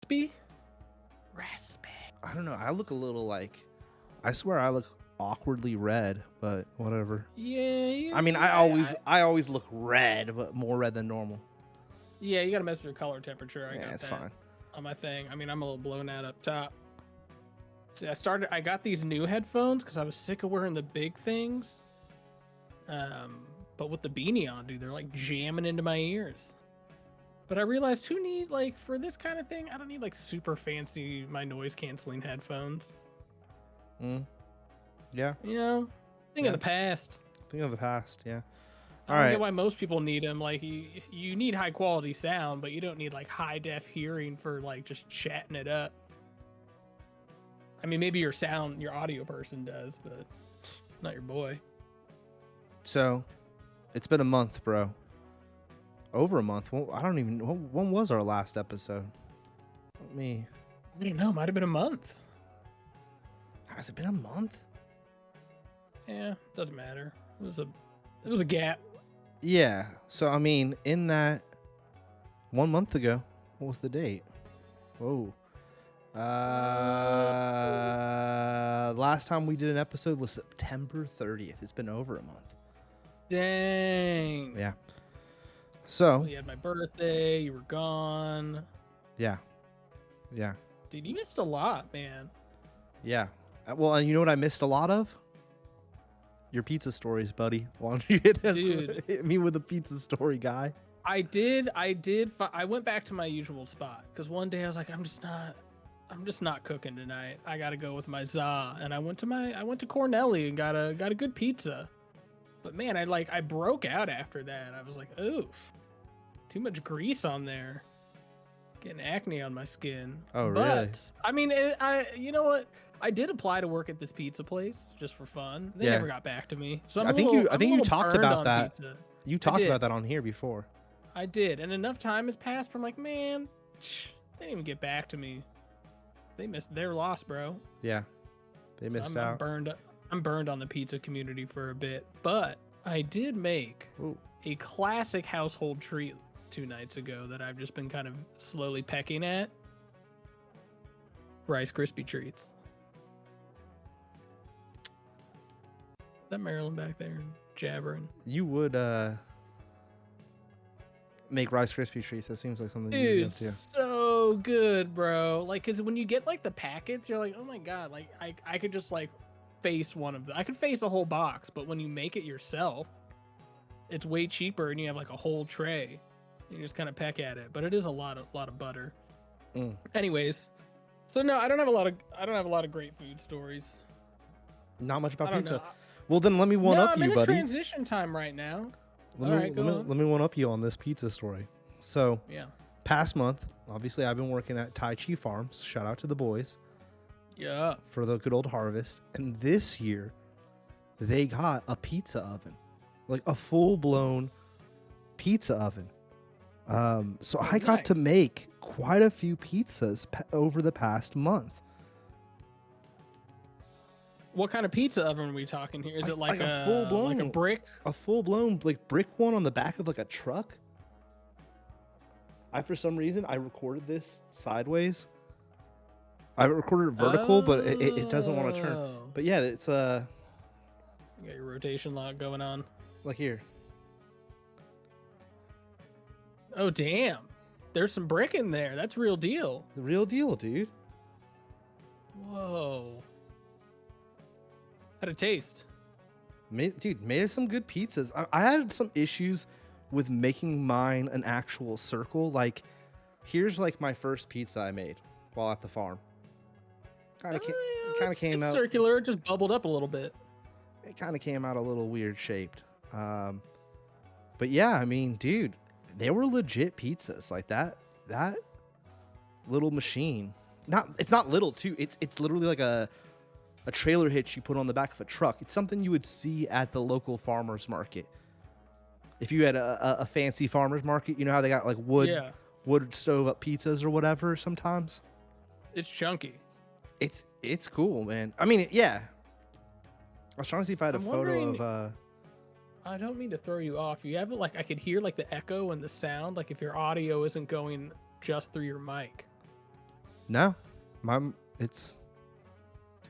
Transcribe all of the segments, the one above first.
Raspy? Raspy. I don't know. I look a little like, I swear I look awkwardly red, but whatever. Yeah. I mean, I always look red, but more red than normal. Yeah, you gotta mess with your color temperature. I Yeah, got it's that fine. on my thing. I mean, I'm a little blown out up top. See, I got these new headphones because I was sick of wearing the big things. But with the beanie on, dude, they're like jamming into my ears. But I realized who need, like, for this kind of thing, I don't need like super fancy my noise canceling headphones. Yeah. You know, thing of the past. Thing of the past. Yeah. I don't get why most people need them. Like, you need high quality sound, but you don't need like high def hearing for like just chatting it up. I mean, maybe your audio person does, but not your boy. So, it's been a month, bro. Over a month. Well, I don't even. When was our last episode? I don't know. Might have been a month. Has it been a month? Yeah, doesn't matter. It was a gap. Yeah. So I mean, in that 1 month ago, what was the date? Whoa. Last time we did an episode was September 30th. It's been over a month. Dang. Yeah. So. Well, you had my birthday. You were gone. Yeah. Yeah. Dude, you missed a lot, man. Yeah. Well, and you know what I missed a lot of? Your pizza stories, buddy. Why don't you hit me with a pizza story, guy? I did. I went back to my usual spot because one day I was like, I'm just not cooking tonight. I gotta go with my za, and I went to Cornelli and got a good pizza. But man, I broke out after that. I was like, oof, too much grease on there, getting acne on my skin. Oh, really? But I mean, you know what? I did apply to work at this pizza place just for fun. They never got back to me. So I think you talked about that. Pizza. You talked about that on here before. I did, and enough time has passed from like, man, they didn't even get back to me. They're lost, bro. Yeah, they missed out. I'm burned on the pizza community for a bit, but I did make a classic household treat 2 nights ago that I've just been kind of slowly pecking at. Rice Krispie treats. Is that Marilyn back there jabbering? You would make Rice Krispie treats. That seems like something you would do. So good, bro. Like, cause when you get like the packets, you're like, oh my god, like I could just like face one of them. I could face a whole box, but when you make it yourself, it's way cheaper, and you have like a whole tray. And you just kind of peck at it, but it is a lot of butter. Anyways, so no, I don't have a lot of great food stories. Not much about pizza. Well, then let me one up you, buddy. I'm in transition time right now. Let me one up you on this pizza story. So, past month, obviously, I've been working at Tai Chi Farms. Shout out to the boys. Yeah. For the good old harvest. And this year, they got a pizza oven, like a full-blown pizza oven. So I got to make quite a few pizzas over the past month. What kind of pizza oven are we talking here? Is it like a full-blown, like a brick? A full-blown like brick one on the back of like a truck. For some reason, I recorded this sideways. I recorded it vertical, but it doesn't want to turn. But yeah, it's You got your rotation lock going on. Like here. Oh damn! There's some brick in there. That's real deal. The real deal, dude. Whoa. How'd it taste? Dude, made some good pizzas. I had some issues with making mine an actual circle. Like, here's like my first pizza I made while at the farm. Kind of came out circular. It just bubbled up a little bit. It kind of came out a little weird shaped. But yeah, I mean, dude, they were legit pizzas. Like that little machine. It's not little too. It's literally like a trailer hitch you put on the back of a truck. It's something you would see at the local farmer's market. If you had a fancy farmer's market, you know how they got like wood stove up pizzas or whatever sometimes? It's chunky. It's cool, man. I mean, yeah. I was trying to see if I had a photo of... I don't mean to throw you off. You have it like I could hear like the echo and the sound, like if your audio isn't going just through your mic. No, It's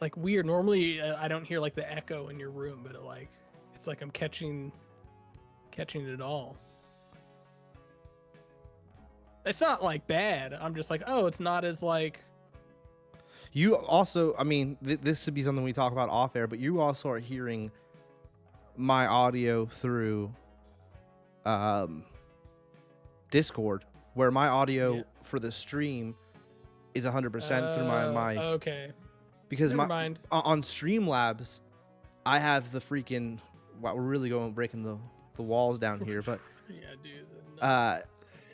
like weird. Normally, I don't hear like the echo in your room, but it's like I'm catching it all. It's not like bad. I'm just like, oh, it's not as like. You also, I mean, this should be something we talk about off air, but you also are hearing my audio through Discord, where my audio for the stream is 100% through my mic. Okay. Because Never mind. On Streamlabs, I have the freaking. Wow, we're really breaking the walls down here, but yeah, dude.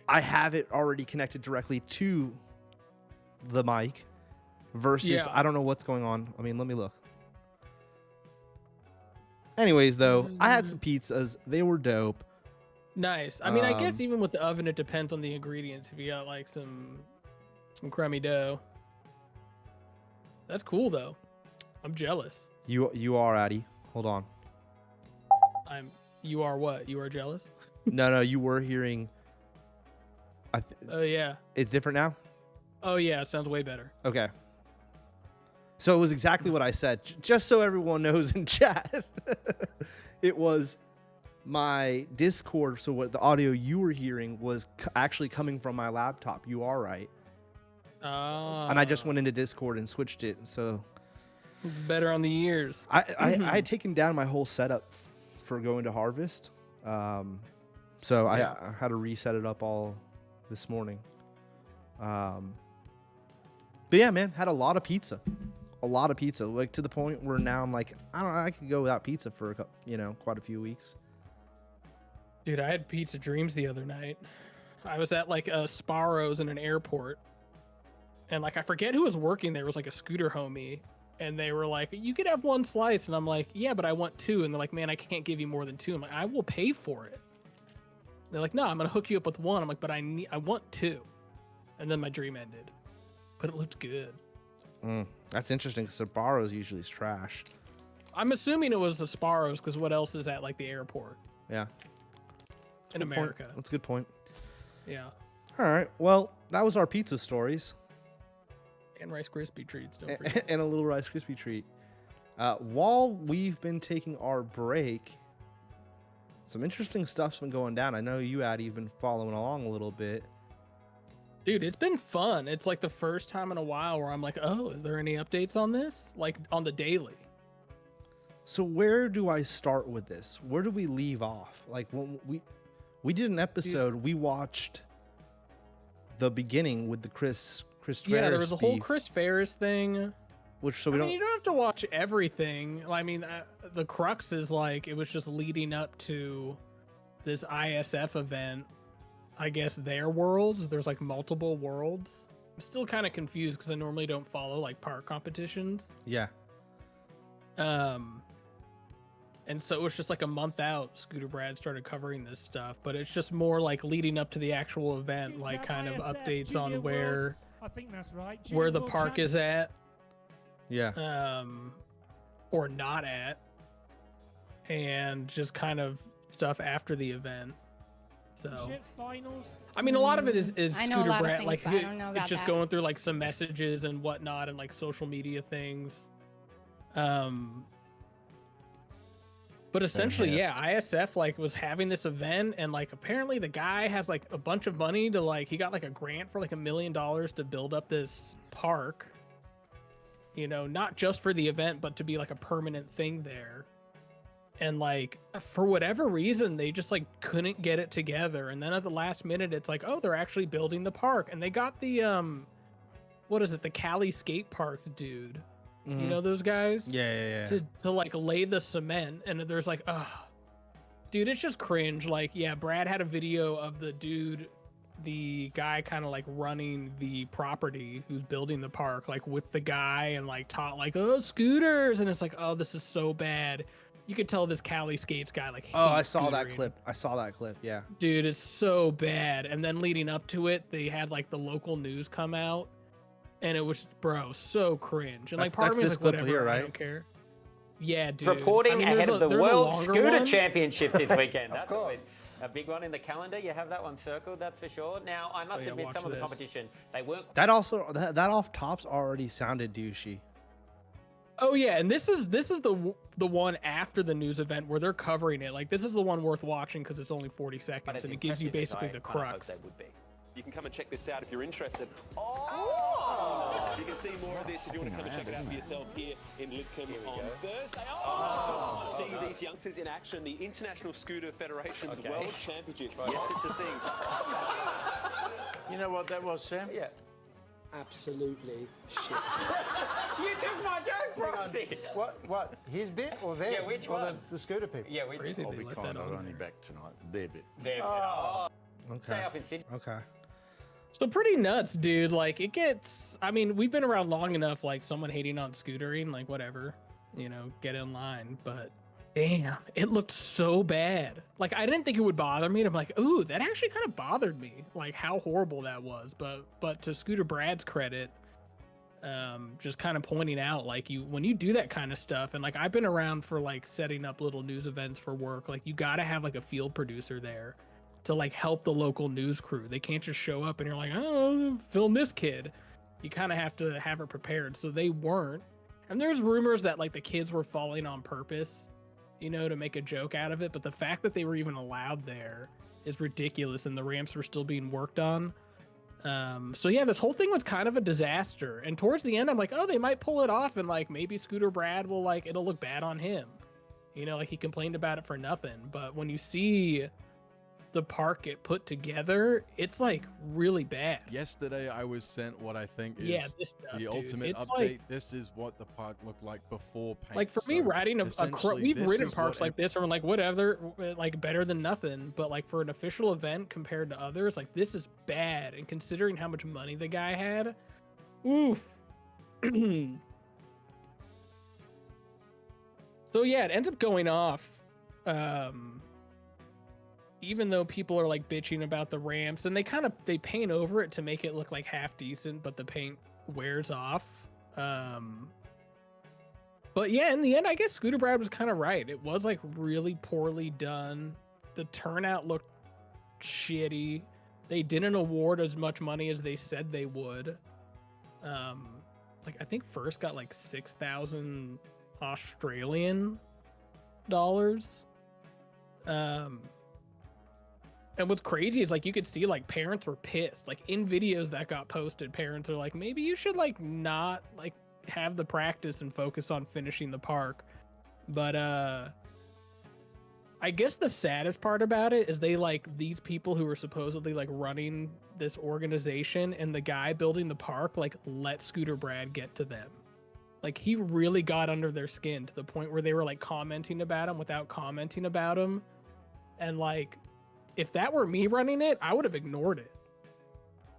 I have it already connected directly to the mic. Versus, I don't know what's going on. I mean, let me look. Anyways, though, I had some pizzas. They were dope. Nice. I mean, I guess even with the oven, it depends on the ingredients. If you got like some crummy dough, that's cool though. I'm jealous. You are, Addy. Hold on. You are what? You are jealous? No. You were hearing. Oh yeah. It's different now. Oh yeah. Sounds way better. Okay. So it was exactly what I said, just so everyone knows in chat. It was my Discord, so what the audio you were hearing was actually coming from my laptop. You are right. And I just went into Discord and switched it, so... Better on the ears. I had taken down my whole setup for going to Harvest, so I had to reset it up all this morning. But yeah, man, had a lot of pizza. Like to the point where now I'm like, I don't know, I could go without pizza for quite a few weeks. Dude, I had pizza dreams the other night. I was at like a Sparrow's in an airport, and like I forget who was working there. It was like a scooter homie, and they were like, "You could have one slice," and I'm like, "Yeah, but I want two." And they're like, "Man, I can't give you more than two." I'm like, "I will pay for it." They're like, "No, I'm gonna hook you up with one." I'm like, "But I want two," and then my dream ended. But it looked good. That's interesting because Sbarro's usually is trash. I'm assuming it was a Sparrow's because what else is at like the airport? Yeah. In America. That's a good point. Yeah. All right. Well, that was our pizza stories. And Rice Krispie treats, don't forget. And a little Rice Krispie treat. While we've been taking our break, some interesting stuff's been going down. I know you, Addy, you've been following along a little bit. Dude, it's been fun. It's like the first time in a while where I'm like, oh, is there any updates on this? Like on the daily. So where do I start with this? Where do we leave off? Like when we did an episode, we watched the beginning with the Chris Ferris. Yeah, there was a whole beef, Chris Ferris thing. Which I mean, you don't have to watch everything. I mean, the crux is like it was just leading up to this ISF event. I guess their worlds. There's like multiple worlds. I'm still kind of confused because I normally don't follow like park competitions. Yeah. And so it was just like a month out. Scooter Brad started covering this stuff, but it's just more like leading up to the actual event, like kind of updates on where I think that's right. where the park is at. Yeah. Or not at, and just kind of stuff after the event. So, I mean, a lot of it is Scooter Brad, like it's just going through like some messages and whatnot, and like social media things. But essentially, yeah, ISF like was having this event, and like apparently the guy has like a bunch of money to like he got like a grant for like $1 million to build up this park. You know, not just for the event, but to be like a permanent thing there. And like for whatever reason, they just like couldn't get it together. And then at the last minute, it's like, oh, they're actually building the park, and they got the what is it, the Cali skate parks dude. You know those guys? Yeah. To like lay the cement, and there's like, dude, it's just cringe. Like, yeah, Brad had a video of the guy kind of like running the property who's building the park, like with the guy, and like taught like, oh, scooters, and it's like, oh, this is so bad. You could tell this Cali skates guy like. I saw that clip. Yeah. Dude, it's so bad. And then leading up to it, they had like the local news come out. And it was, bro, so cringe. And like part of me is like, whatever, here, right? I don't care. Yeah, dude. Reporting ahead of the there's World a Scooter one. Championship this weekend. Of course. A big one in the calendar. You have that one circled, that's for sure. Now, I must admit, some of the competition, they weren't... That also, that off tops already sounded douchey. Oh yeah, and this is the one after the news event where they're covering it. Like, this is the one worth watching because it's only 40 seconds and it gives you basically the crux. You can come and check this out if you're interested. Oh! You can see more of this if you want to come and check it out for yourself here in Lidcombe on Thursday. Oh! Seeing these youngsters in action, the International Scooter Federation's World Championships. Yes, it's a thing. You know what that was, Sam? Yeah. Absolutely shit. You took my joke, Bronzy. What? His bit or their? Yeah, which one? The scooter people. Yeah, which one? I'll be kind, I'm only back tonight. Their bit. Okay. Stay up in Sydney. Okay. So pretty nuts, dude. Like, it gets, I mean, we've been around long enough, like, someone hating on scootering, like, whatever, you know, get in line. But damn, it looked so bad. Like, I didn't think it would bother me. And I'm like, ooh, that actually kind of bothered me, like how horrible that was. But to Scooter Brad's credit, just kind of pointing out, like, when you do that kind of stuff, and like, I've been around for like setting up little news events for work, like, you got to have like a field producer there to like help the local news crew. They can't just show up and you're like, oh, film this kid. You kind of have to have it prepared. So they weren't. And there's rumors that like the kids were falling on purpose, you know, to make a joke out of it. But the fact that they were even allowed there is ridiculous, and the ramps were still being worked on. So yeah, this whole thing was kind of a disaster. And towards the end, I'm like, oh, they might pull it off, and like maybe Scooter Brad will, like, it'll look bad on him. You know, like, he complained about it for nothing. But when you see the park get put together, it's like really bad. Yesterday I was sent what I think is this stuff, the dude. ultimate It's update. like, this is what the park looked like before paint. like, for me, riding we've ridden parks like this, or like whatever, like better than nothing. But like for an official event compared to others, like, this is bad. And considering how much money the guy had, oof. So yeah, it ends up going off. Even though people are like bitching about the ramps, and they paint over it to make it look like half decent, but the paint wears off. But yeah, in the end, I guess Scooter Brad was kind of right. It was like really poorly done. The turnout looked shitty. They didn't award as much money as they said they would. Like, I think first got like 6,000 Australian dollars. And what's crazy is, like, you could see, like, parents were pissed. Like, in videos that got posted, parents are like, maybe you should, like, not, like, have the practice and focus on finishing the park. But, I guess the saddest part about it is they, like, these people who are supposedly, like, running this organization, and the guy building the park, like, let Scooter Brad get to them. Like, he really got under their skin to the point where they were, like, commenting about him without commenting about him. And, like, if that were me running it, I would have ignored it.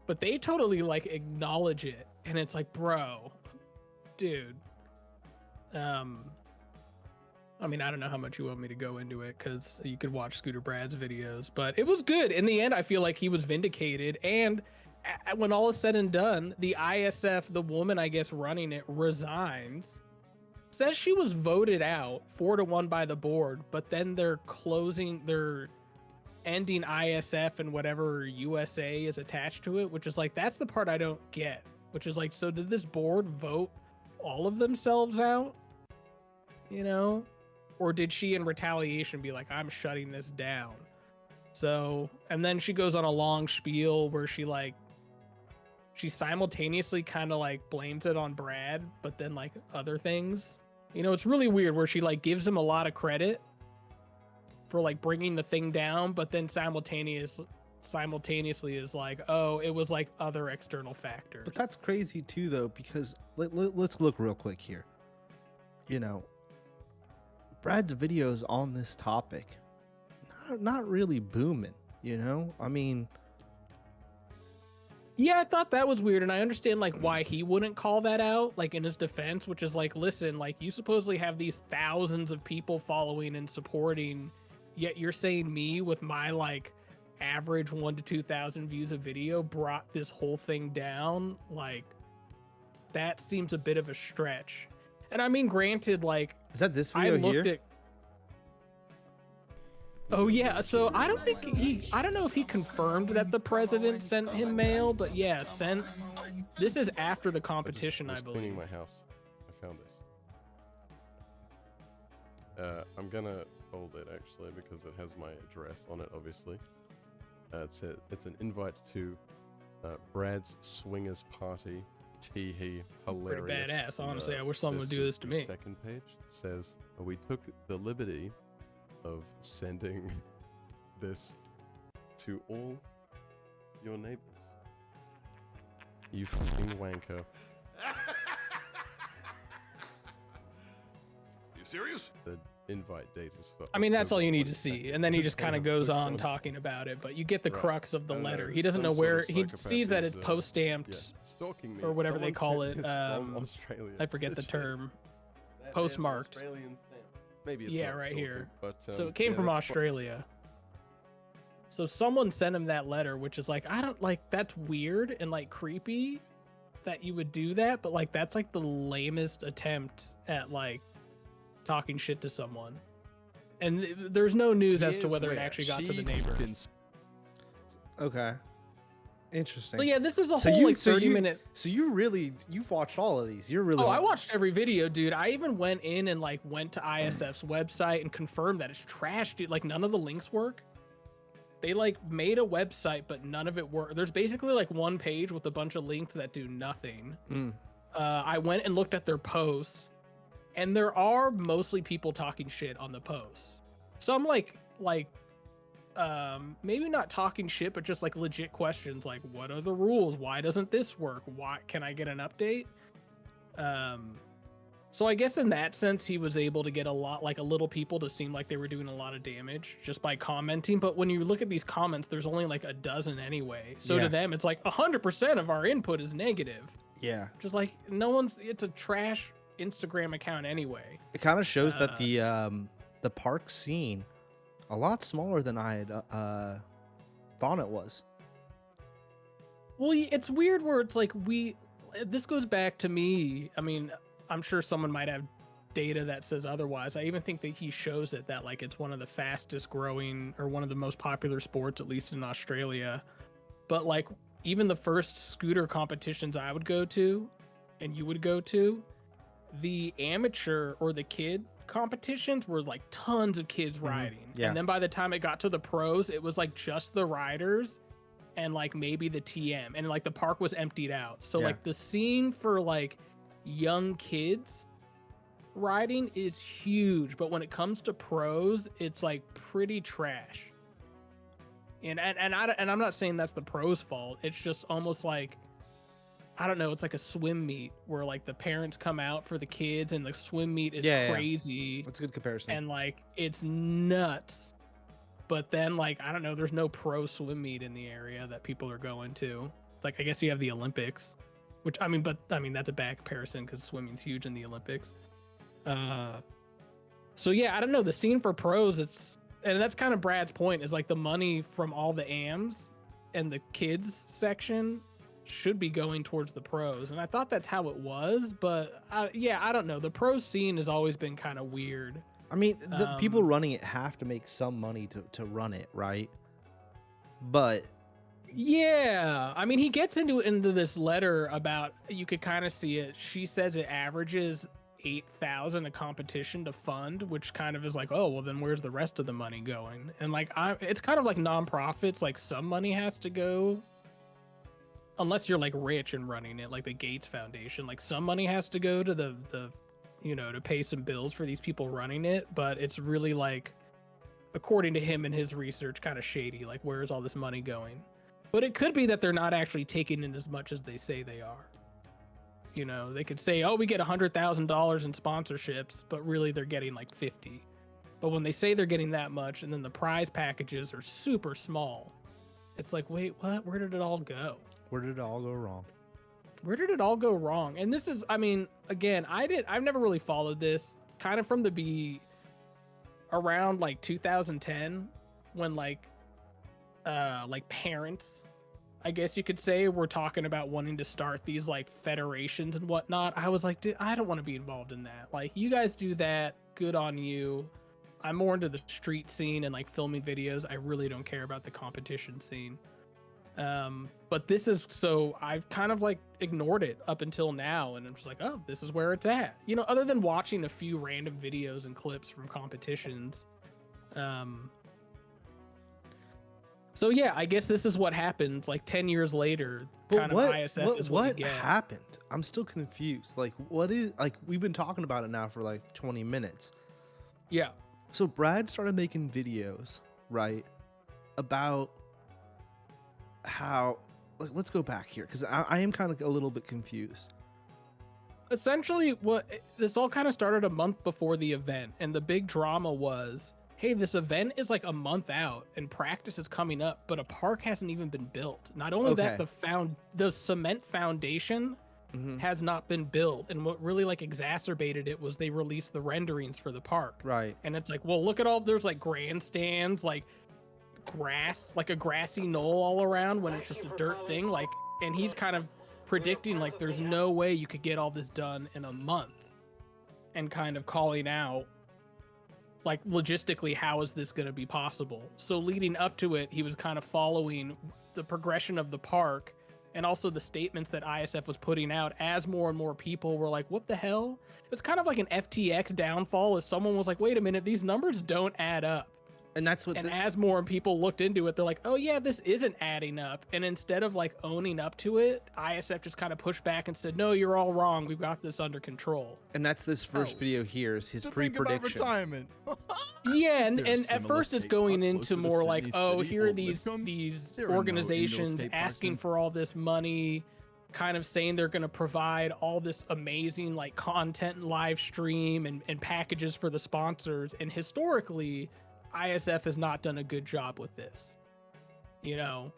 But they totally, like, acknowledge it. And it's like, bro, dude. I mean, I don't know how much you want me to go into it, because you could watch Scooter Brad's videos. But it was good. In the end, I feel like he was vindicated. And when all is said and done, the ISF, the woman, I guess, running it, resigns. Says she was voted out 4-1 by the board. But then they're ending ISF and whatever USA is attached to it, which is like, that's the part I don't get, which is like, so did this board vote all of themselves out, you know, or did she in retaliation be like, I'm shutting this down? So, and then she goes on a long spiel where she simultaneously kind of like blames it on Brad, but then like other things, you know, it's really weird where she like gives him a lot of credit for like bringing the thing down, but then simultaneously is like, oh, it was like other external factors. But that's crazy too, though, because let's look real quick here. You know, Brad's videos on this topic, not really booming, you know? I mean... Yeah, I thought that was weird, and I understand like why he wouldn't call that out, like in his defense, which is like, listen, like, you supposedly have these thousands of people following and supporting, yet you're saying me with my like average 1,000 to 2,000 views a video brought this whole thing down. Like, that seems a bit of a stretch. And I mean, granted, like, is that this video here? Oh yeah, so I don't know if he confirmed that the president sent him mail, but yeah, this is after the competition, I believe. Cleaning my house. I found this. I'm gonna hold it actually because it has my address on it, obviously. It's an invite to Brad's Swingers Party. Tee-hee, hilarious. Pretty badass, honestly. I wish someone would do this to me. Second page says, we took the liberty of sending this to all your neighbors. You fucking wanker. You serious? The invite date is for. I mean, that's all you need to 22nd. see, and then he just kind of goes on talking about it. But you get the crux of the letter. He doesn't know where he sees that it's post-stamped, stalking me. or whatever they Someone call sent it. this from Australia. I forget the term. Postmarked. Maybe it's Yeah, not right stalking, here. But, So it came yeah, from that's Australia. So someone sent him that letter, which is like, I don't like, that's weird and like creepy that you would do that, but like that's like the lamest attempt at like talking shit to someone. And there's no news as to whether it actually got to the neighbors. Okay. Interesting. So yeah, this is a whole like 30-minute. So you've watched all of these. You're really. Oh, I watched every video, dude. I even went in and like went to ISF's website and confirmed that it's trash, dude. Like none of the links work. They like made a website, but none of it worked. There's basically like one page with a bunch of links that do nothing. I went and looked at their posts, and there are mostly people talking shit on the posts. Some maybe not talking shit, but just like legit questions like, what are the rules? Why doesn't this work? Why can I get an update? So I guess in that sense, he was able to get a little people to seem like they were doing a lot of damage just by commenting. But when you look at these comments, there's only like a dozen anyway. So to them, it's like 100% of our input is negative. Yeah. Just like it's a trash Instagram account anyway. It kind of shows that the park scene a lot smaller than I had thought it was. Well, it's weird where it's like this goes back to me. I mean, I'm sure someone might have data that says otherwise. I even think that he shows it that like it's one of the fastest growing or one of the most popular sports, at least in Australia. But like even the first scooter competitions I would go to and you would go to, the amateur or the kid competitions were like tons of kids riding. Yeah. And then by the time it got to the pros, it was like just the riders and like maybe the TM, and like the park was emptied out. So like the scene for like young kids riding is huge, but when it comes to pros, it's like pretty trash. And I'm not saying that's the pros' fault. It's just almost like, I don't know, it's like a swim meet where like the parents come out for the kids and the swim meet is crazy. That's a good comparison. And like it's nuts. But then like, I don't know, there's no pro swim meet in the area that people are going to. Like I guess you have the Olympics, which I mean that's a bad comparison because swimming's huge in the Olympics. So yeah, I don't know, the scene for pros, and that's kind of Brad's point, is like the money from all the AMs and the kids section should be going towards the pros, and I thought that's how it was, but I don't know, the pro scene has always been kind of weird. I mean, the people running it have to make some money to run it, right? But yeah, I mean, he gets into this letter about, you could kind of see it. She says it averages 8,000 a competition to fund, which kind of is like, oh, well then where's the rest of the money going? And like, it's kind of like nonprofits, like some money has to go, unless you're like rich and running it, like the Gates Foundation, like some money has to go to the to pay some bills for these people running it. But it's really like, according to him and his research, kind of shady, like where's all this money going? But it could be that they're not actually taking in as much as they say they are. You know, they could say, oh, we get $100,000 in sponsorships, but really they're getting like 50. But when they say they're getting that much and then the prize packages are super small, it's like, wait, what? Where did it all go? where did it all go wrong? Where did it all go wrong? And this is, I mean, again, I've never really followed this kind of from around like 2010 when like parents, I guess you could say, were talking about wanting to start these like federations and whatnot. I was like, dude, I don't want to be involved in that. Like, you guys do that, good on you. I'm more into the street scene and like filming videos. I really don't care about the competition scene. But this is, so I've kind of like ignored it up until now, and I'm just like, oh, this is where it's at. You know, other than watching a few random videos and clips from competitions. So yeah, I guess this is what happens like 10 years later. Kind of ISF is what you get. Happened? I'm still confused. Like, what is, like, we've been talking about it now for like 20 minutes. Yeah. So Brad started making videos, right, about how, like, let's go back here, because I am kind of a little bit confused. Essentially, this all kind of started a month before the event, and the big drama was, hey, this event is like a month out and practice is coming up, but a park hasn't even been built. Not only that, the cement foundation has not been built, and what really like exacerbated it was they released the renderings for the park. Right. And it's like, well, look at all, there's like grandstands, like grass, like a grassy knoll all around when it's just a dirt thing. Like, and he's kind of predicting like there's no way you could get all this done in a month, and kind of calling out like logistically, how is this going to be possible? So leading up to it, he was kind of following the progression of the park and also the statements that ISF was putting out as more and more people were like, what the hell? It's kind of like an FTX downfall, as someone was like, wait a minute, these numbers don't add up. And that's what. And as more people looked into it, they're like, oh yeah, this isn't adding up. And instead of like owning up to it, ISF just kind of pushed back and said, no, you're all wrong. We've got this under control. And that's this first video here is his pre-prediction. Think about retirement. Yeah, and at first it's going into more like, oh, here are these organizations asking for all this money, kind of saying they're going to provide all this amazing like content and live stream and packages for the sponsors. And historically, ISF has not done a good job with this, you know,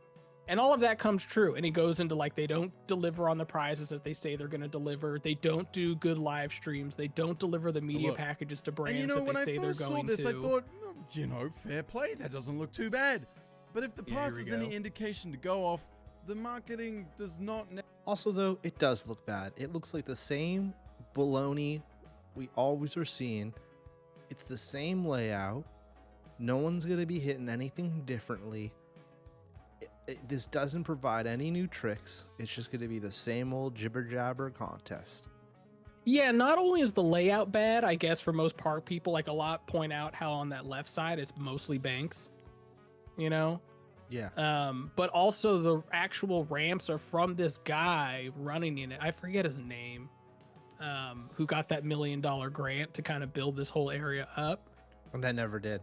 and all of that comes true. And he goes into like, they don't deliver on the prizes that they say they're going to deliver. They don't do good live streams. They don't deliver the media packages to brands that they say they're going to. I thought, you know, fair play. That doesn't look too bad. But if the past is any indication to go off, the marketing does not. Also, though, it does look bad. It looks like the same baloney we always are seeing. It's the same layout. No one's going to be hitting anything differently. This doesn't provide any new tricks. It's just going to be the same old jibber jabber contest. Yeah, not only is the layout bad, I guess for most park people, like a lot point out how on that left side it's mostly banks, you know? Yeah. But also the actual ramps are from this guy running in it. I forget his name, who got that $1 million grant to kind of build this whole area up. And that never did.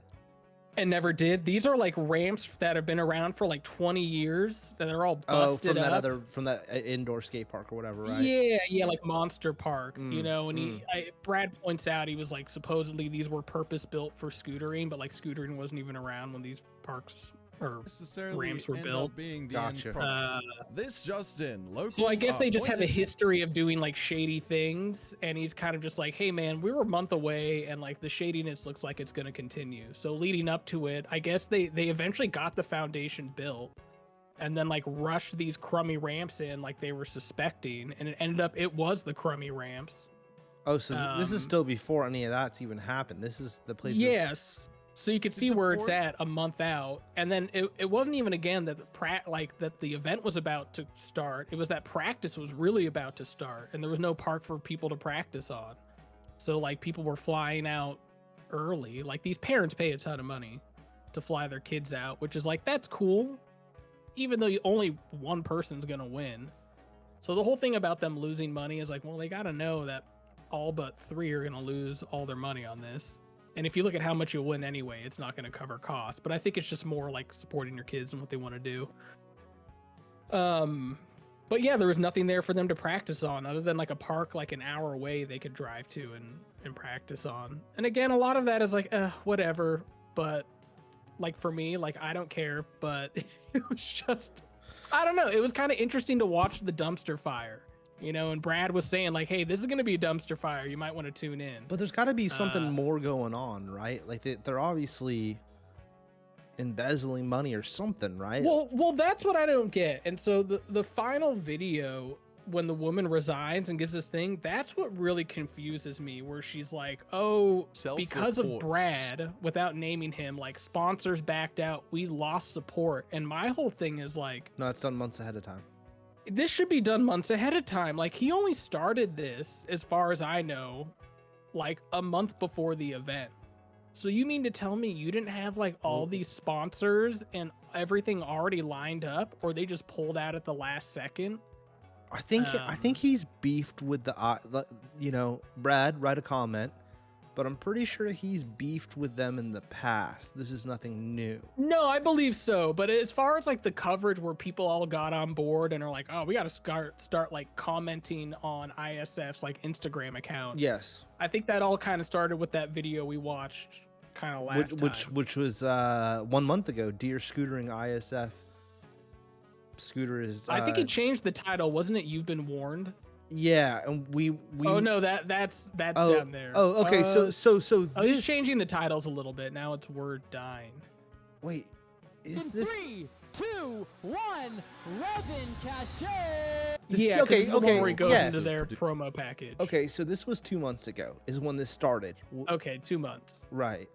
And never did. These are like ramps that have been around for like 20 years that are all busted up. From that indoor skate park or whatever, right? Yeah, like Monster Park, you know. And Brad points out he was like, supposedly these were purpose built for scootering, but like scootering wasn't even around when these parks or ramps were built. Gotcha. This just in. So I guess they just have a history of doing like shady things, and he's kind of just like, hey man, we were a month away and like the shadiness looks like it's going to continue. So leading up to it, I guess they eventually got the foundation built and then like rushed these crummy ramps in like they were suspecting, and it ended up it was the crummy ramps. Oh, so this is still before any of that's even happened. This is the place. Yes. So you could see where it's at a month out, and then it wasn't even again that the event was about to start. It was that practice was really about to start, and there was no park for people to practice on. So like people were flying out early. Like these parents pay a ton of money to fly their kids out, which is like that's cool, even though only one person's gonna win. So the whole thing about them losing money is like, well, they gotta know that all but 3 are gonna lose all their money on this. And if you look at how much you'll win anyway, it's not going to cover costs. But I think it's just more like supporting your kids and what they want to do. But yeah, there was nothing there for them to practice on other than like a park like an hour away they could drive to and practice on. And again, a lot of that is like, whatever. But like for me, like I don't care. But it was just, I don't know. It was kind of interesting to watch the dumpster fire. You know, and Brad was saying like, hey, this is going to be a dumpster fire. You might want to tune in. But there's got to be something more going on, right? Like they're obviously embezzling money or something, right? Well, that's what I don't get. And so the final video, when the woman resigns and gives this thing, that's what really confuses me, where she's like, oh, because of Brad, without naming him, like sponsors backed out, we lost support. And my whole thing is like, No, it's done months ahead of time. this should be done months ahead of time. Like, he only started this, as far as I know, like a month before the event. So you mean to tell me you didn't have like all these sponsors and everything already lined up, or they just pulled out at the last second? I think he's beefed with Brad, write a comment, but I'm pretty sure he's beefed with them in the past. This is nothing new. No, I believe so. But as far as like the coverage where people all got on board and are like, oh, we got to start like commenting on ISF's like Instagram account. Yes. I think that all kind of started with that video we watched kind of last time. Which was 1 month ago. Dear Scootering ISF. Scooter is. I think he changed the title, wasn't it? You've been warned. Yeah, and we. Oh no, that's down there. Oh, okay. So he's changing the titles a little bit. Now it's Word Dying. Wait, is this? 3, 2, 1, Revan Cachet. Yeah, okay. This is the one where he goes into their promo package. Okay, so this was 2 months ago. Is when this started. Okay, 2 months. Right.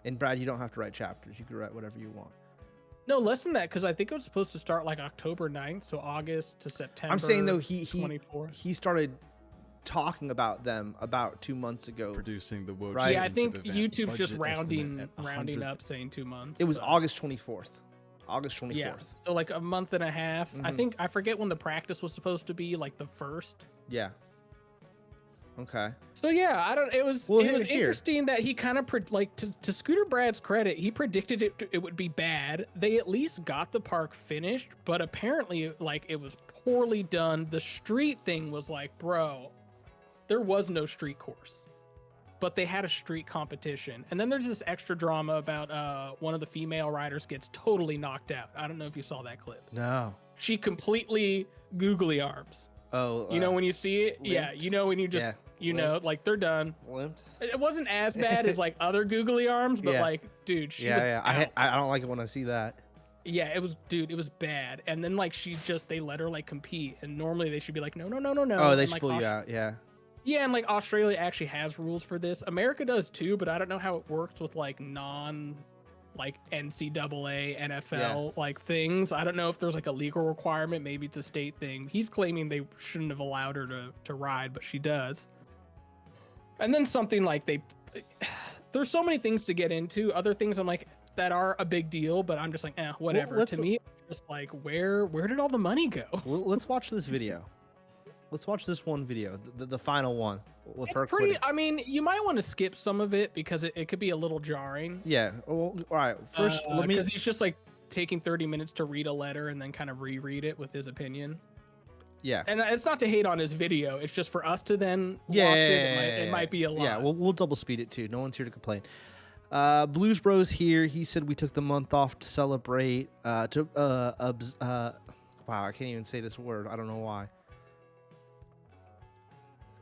And Brad, you don't have to write chapters. You can write whatever you want. No, less than that, because I think it was supposed to start like October 9th, so August to September. I'm saying though he started talking about them about 2 months ago. Producing the world. Right. Yeah, I think event. YouTube's just Budget rounding up, saying 2 months. It was August 24th. August 24th. Yeah, so like a month and a half. Mhm. I forget when the practice was supposed to be, like the 1st. Yeah. Okay. So yeah, it was Here. interesting that he kind of to Scooter Brad's credit, he predicted it would be bad. They at least got the park finished, but apparently like it was poorly done. The street thing was like, bro, there was no street course, but they had a street competition. And then there's this extra drama about one of the female riders gets totally knocked out. I don't know if you saw that clip. No. She completely googly arms. Oh, you know when you see it? limped? Yeah, you know when you just limped. like they're done. Limped. It wasn't as bad as like other googly arms, but Yeah. like, dude, she was out. I don't like it when I see that. Yeah, it was bad. And then like they let her like compete, and normally they should be like, no. Oh, they And, should like, pull you out. Yeah. Yeah, and like Australia actually has rules for this. America does too, but I don't know how it works with like like NCAA, NFL like things. I don't know if there's like a legal requirement. Maybe it's a state thing. He's claiming they shouldn't have allowed her to ride, but she does. And then something like there's so many things to get into. Other things I'm like that are a big deal, but I'm just like, whatever. Well, to me, it's just like where did all the money go? Well, let's watch this video. Let's watch this one video, the final one. With her It's pretty. quitting. I mean, you might want to skip some of it because it could be a little jarring. Yeah. Well, all right. First, let me. Because he's just like taking 30 minutes to read a letter and then kind of reread it with his opinion. Yeah. And it's not to hate on his video. It's just for us to then Yeah. watch it. It might be a lot. Yeah. We'll double speed it too. No one's here to complain. Blues Bros here. He said we took the month off to celebrate. Wow, I can't even say this word. I don't know why.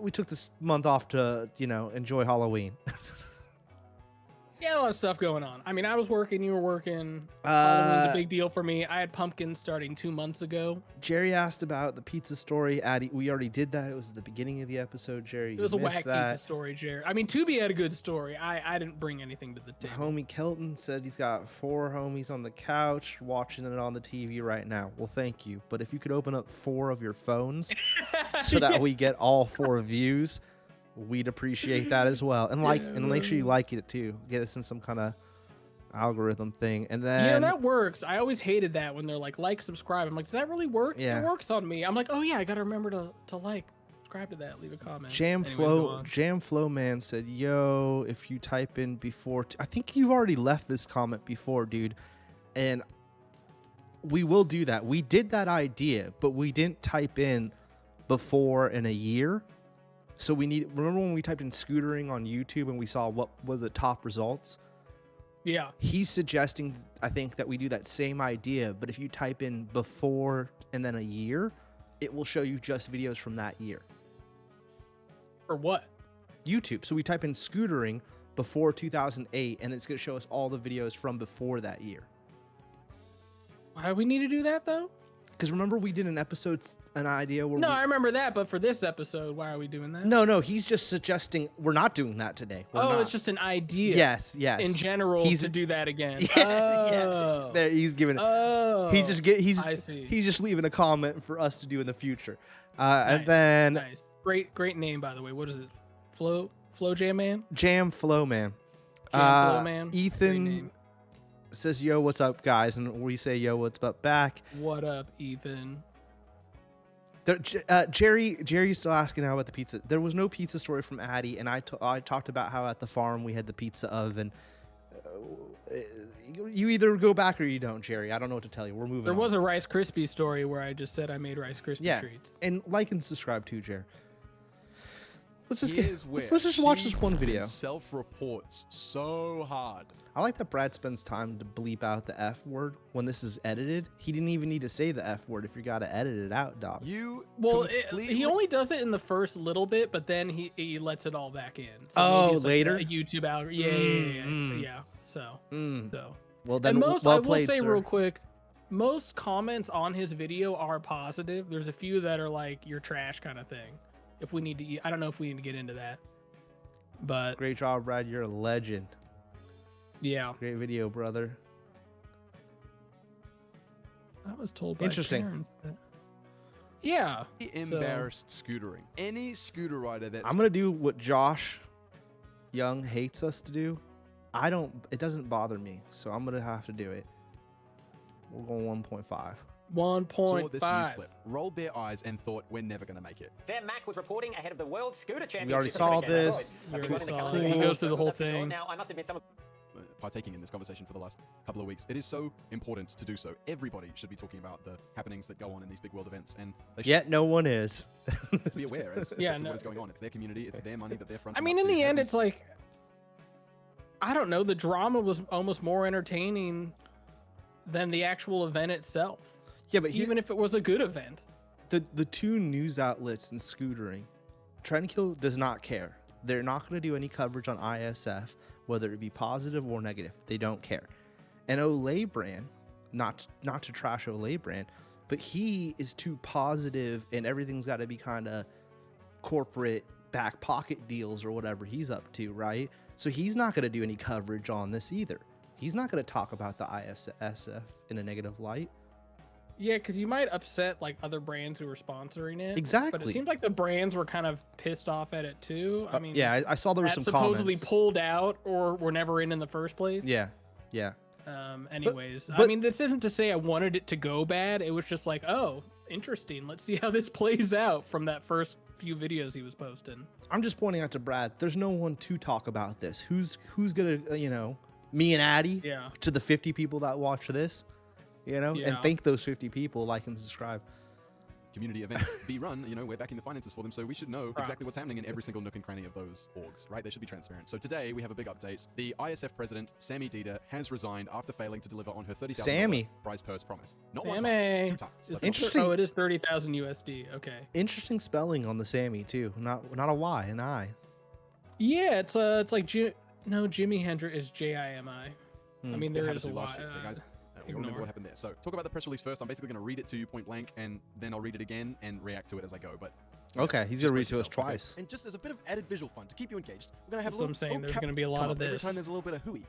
We took this month off to, enjoy Halloween. Yeah, a lot of stuff going on. I mean, I was working, you were working. Halloween's a big deal for me. I had pumpkins starting 2 months ago. Jerry asked about the pizza story. Addy, we already did that. It was at the beginning of the episode, Jerry. It was a whack pizza story, Jerry. I mean, Tubi had a good story. I didn't bring anything to the table. Homie Kelton said he's got 4 homies on the couch watching it on the TV right now. Well, thank you. But if you could open up 4 of your phones so that we get all 4 views, we'd appreciate that as well. And and make sure you like it too. Get us in some kind of algorithm thing. And then yeah, that works. I always hated that when they're like, subscribe. I'm like, does that really work? Yeah. It works on me. I'm like, oh yeah, I gotta remember to like, subscribe to that, leave a comment. Jam Flow Man said, yo, if you type in before, I think you've already left this comment before, dude. And we will do that. We did that idea, but we didn't type in before in a year. So remember when we typed in scootering on YouTube and we saw what were the top results? Yeah. He's suggesting, I think, that we do that same idea, but if you type in before and then a year, it will show you just videos from that year. For what? YouTube. So we type in scootering before 2008, and it's going to show us all the videos from before that year. Why do we need to do that though? Because remember we did an idea where No, I remember that, but for this episode, why are we doing that? No, he's just suggesting we're not doing that today. We're not. It's just an idea. Yes. In general, to do that again. Yeah. There, he's giving. I see. He's just leaving a comment for us to do in the future. Nice, and then nice. Great name, by the way. What is it? Flow Jam Man? Jam Flow Man. Jam Flow Man. Ethan says, "Yo, what's up, guys?" And we say, "Yo, what's up?" back. What up, Ethan? Jerry's still asking now about the pizza. There was no pizza story from Addy, and I talked about how at the farm we had the pizza oven. You either go back or you don't, Jerry. I don't know what to tell you. We're moving. There was a Rice Krispie story where I just said I made Rice Krispie treats. And like and subscribe too, Jerry. Let's just watch this one video. Self-reports so hard. I like that Brad spends time to bleep out the F word when this is edited. He didn't even need to say the F word if you got to edit it out, dog. He only does it in the first little bit, but then he lets it all back in. So later? Like a YouTube algorithm. Yeah. So. Well, then, I will say real quick, most comments on his video are positive. There's a few that are like, you're trash kind of thing. If we need to, I don't know if we need to get into that. But great job, Brad. You're a legend. Yeah. Great video, brother. I was told by Interesting. Terrence that... Yeah. Embarrassed scootering. Any scooter rider that's... I'm going to do what Josh Young hates us to do. It doesn't bother me, so I'm going to have to do it. We're going 1.5. 1.5. Rolled their eyes and thought, we're never going to make it. There, Mac was reporting ahead of the World Scooter Championship. We already saw this. He goes through the whole thing. Now, I must admit, some of partaking in this conversation for the last couple of weeks. It is so important to do so. Everybody should be talking about the happenings that go on in these big world events, and they should Yet no one is. be aware as to what is going on. It's their community, it's their money that they're fronting. I mean, in the end, it's like, I don't know, the drama was almost more entertaining than the actual event itself. Yeah, but even if it was a good event. The two news outlets in scootering, Trendkill does not care. They're not going to do any coverage on ISF, whether it be positive or negative. They don't care. And Olay Brand, not to trash Olay Brand, but he is too positive, and everything's got to be kind of corporate back pocket deals or whatever he's up to, right? So he's not going to do any coverage on this either. He's not going to talk about the ISF in a negative light. Yeah, because you might upset like other brands who were sponsoring it. Exactly. But it seems like the brands were kind of pissed off at it too. I mean, yeah, I saw there were some supposedly comments. Pulled out or were never in the first place. Yeah. Anyways, I mean, this isn't to say I wanted it to go bad. It was just like, oh, interesting. Let's see how this plays out from that first few videos he was posting. I'm just pointing out to Brad, there's no one to talk about this. Who's gonna, me and Addy, to the 50 people that watch this, and thank those 50 people, like and subscribe. Community events be run, we're backing the finances for them, so we should know exactly what's happening in every single nook and cranny of those orgs, right? They should be transparent. So today we have a big update. The ISF president, Sammy Dida, has resigned after failing to deliver on her $30,000 prize purse promise. Not one time, 2 times. Interesting. Oh, it is 30,000 USD. Okay. Interesting spelling on the Sammy too. Not a Y, an I. Yeah, it's like Jimi Hendrix is Jimi. I mean, there is a Y. Guys. We all remember what happened there. So talk about the press release first. I'm basically going to read it to you point blank, and then I'll read it again and react to it as I go. But okay, he's going to read it to us twice. Okay. And just as a bit of added visual fun to keep you engaged, we're going to have That's what I'm saying. There's going to be a lot of this. Every time there's a little bit of hooey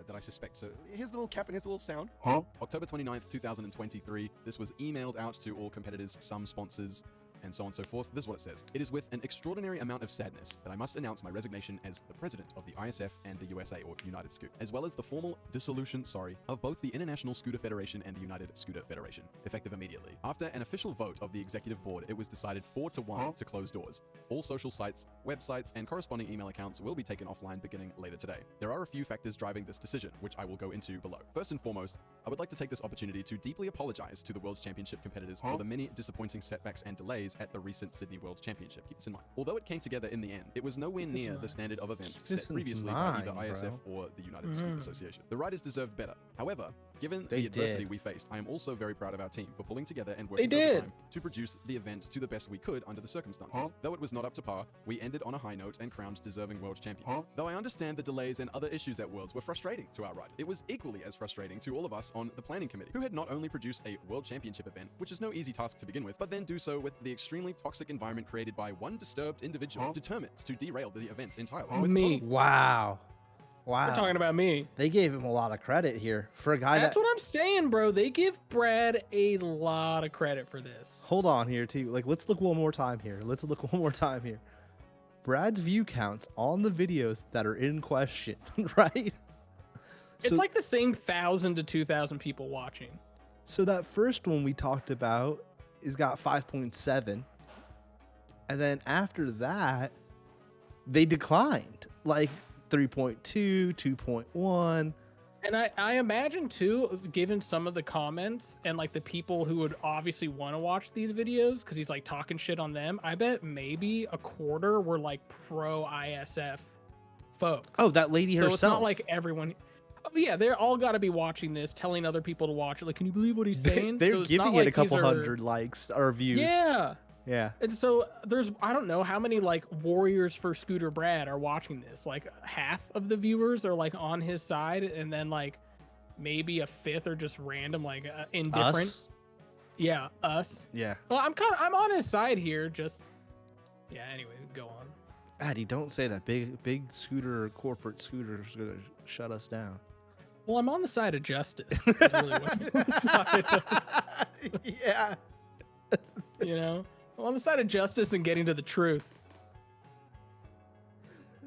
that I suspect. So here's the little cap and here's the little sound. Huh? October 29th, 2023. This was emailed out to all competitors, some sponsors, and so on and so forth. This is what it says. It is with an extraordinary amount of sadness that I must announce my resignation as the president of the ISF and the USA, or United Scoot, as well as the formal dissolution, of both the International Scooter Federation and the United Scooter Federation, effective immediately. After an official vote of the executive board, it was decided 4-1 to close doors. All social sites, websites, and corresponding email accounts will be taken offline beginning later today. There are a few factors driving this decision, which I will go into below. First and foremost, I would like to take this opportunity to deeply apologize to the World Championship competitors for the many disappointing setbacks and delays at the recent Sydney World Championship. Keep this in mind. Although it came together in the end, it was nowhere near the standard of events set previously by either ISF or the United Scooter Association. The riders deserved better. However, Given They the adversity did. we faced, I am also very proud of our team for pulling together and working did. overtime to produce the event to the best we could under the circumstances. Though it was not up to par, we ended on a high note and crowned deserving world champions. Though I understand the delays and other issues at Worlds were frustrating to our riders, it was equally as frustrating to all of us on the planning committee, who had not only produced a world championship event, which is no easy task to begin with, but then do so with the extremely toxic environment created by one disturbed individual determined to derail the event entirely. With Me. Wow. Wow. We're talking about me. They gave him a lot of credit here for a guy That's that. what I'm saying, bro. They give Brad a lot of credit for this. Hold on here, too. Like, let's look one more time here. Brad's view counts on the videos that are in question, right? It's like the same 1,000 to 2,000 people watching. So that first one we talked about is got 5.7. And then after that, they declined. Like 3.2, 2.1. And I imagine too, given some of the comments and like the people who would obviously want to watch these videos because he's like talking shit on them, I bet maybe a quarter were like pro ISF folks. Oh, that lady so herself. it's not like everyone. Oh yeah, they're all got to be watching this, telling other people to watch it. Like, can you believe what he's saying? They're so it's giving not it like a couple these are- hundred likes or views. Yeah. Yeah. And so there's, I don't know how many like warriors for Scooter Brad are watching this. Like half of the viewers are like on his side, and then like maybe a fifth are just random, like indifferent. Us? Yeah, us. Yeah. Well, I'm on his side here. Just yeah. Anyway, go on. Addy, don't say that. Big scooter, corporate scooter is gonna shut us down. Well, I'm on the side of justice. Is really what I'm on the side of, Yeah. you know, I'm on the side of justice and getting to the truth.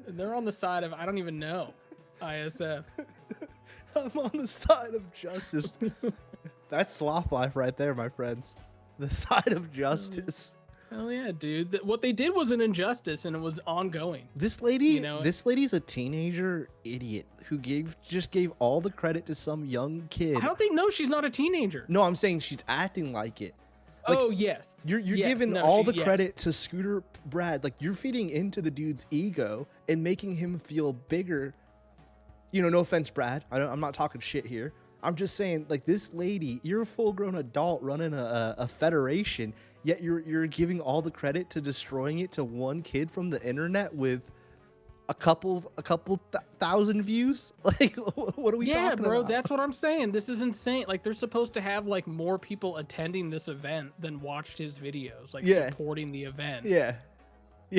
And they're on the side of I don't even know. ISF. I'm on the side of justice. That's sloth life right there, my friends. The side of justice. Hell yeah, dude. What they did was an injustice, and it was ongoing. This lady, You know- this lady's a teenager idiot who just gave all the credit to some young kid. I don't think no, she's not a teenager. No, I'm saying she's acting like it. Like, Oh yes, You're Yes, giving no, all she- the yes. credit to Scooter Brad. Like, you're feeding into the dude's ego and making him feel bigger. You know, no offense, Brad. I'm not talking shit here. I'm just saying, like, this lady, you're a full-grown adult running a federation, yet you're giving all the credit to destroying it to one kid from the internet with a couple thousand views. Like, what are we Yeah, talking bro, about? that's what I'm saying. This is insane. Like, they're supposed to have like more people attending this event than watched his videos, like Yeah. supporting the event. Yeah.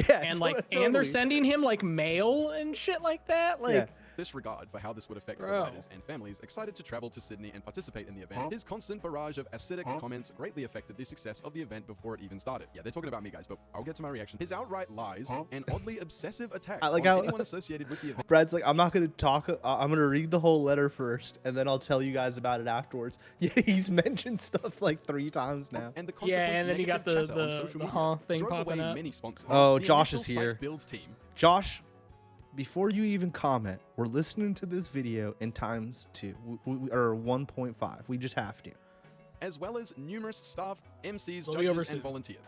And like, and they're sending him like mail and shit like that. Like, Yeah. Disregard for how this would affect the Bro. riders and families excited to travel to Sydney and participate in the event. His constant barrage of acidic comments greatly affected the success of the event before it even started. Yeah, they're talking about me, guys, but I'll get to my reaction. His outright lies and oddly obsessive attacks I like on how- anyone associated with the event. Brad's like, I'm not going to talk. I'm going to read the whole letter first, and then I'll tell you guys about it afterwards. Yeah, he's mentioned stuff like 3 times now. And the Yeah, consequent and then you got negative the- chatter on the- social the media huh thing drove popping away up. many sponsors. Oh, The Josh initial is here. site builds team Josh, before you even comment, we're listening to this video in times 2 or 1.5. We just have to. as well as numerous staff, MCs, Will be judges, overseen. and volunteers.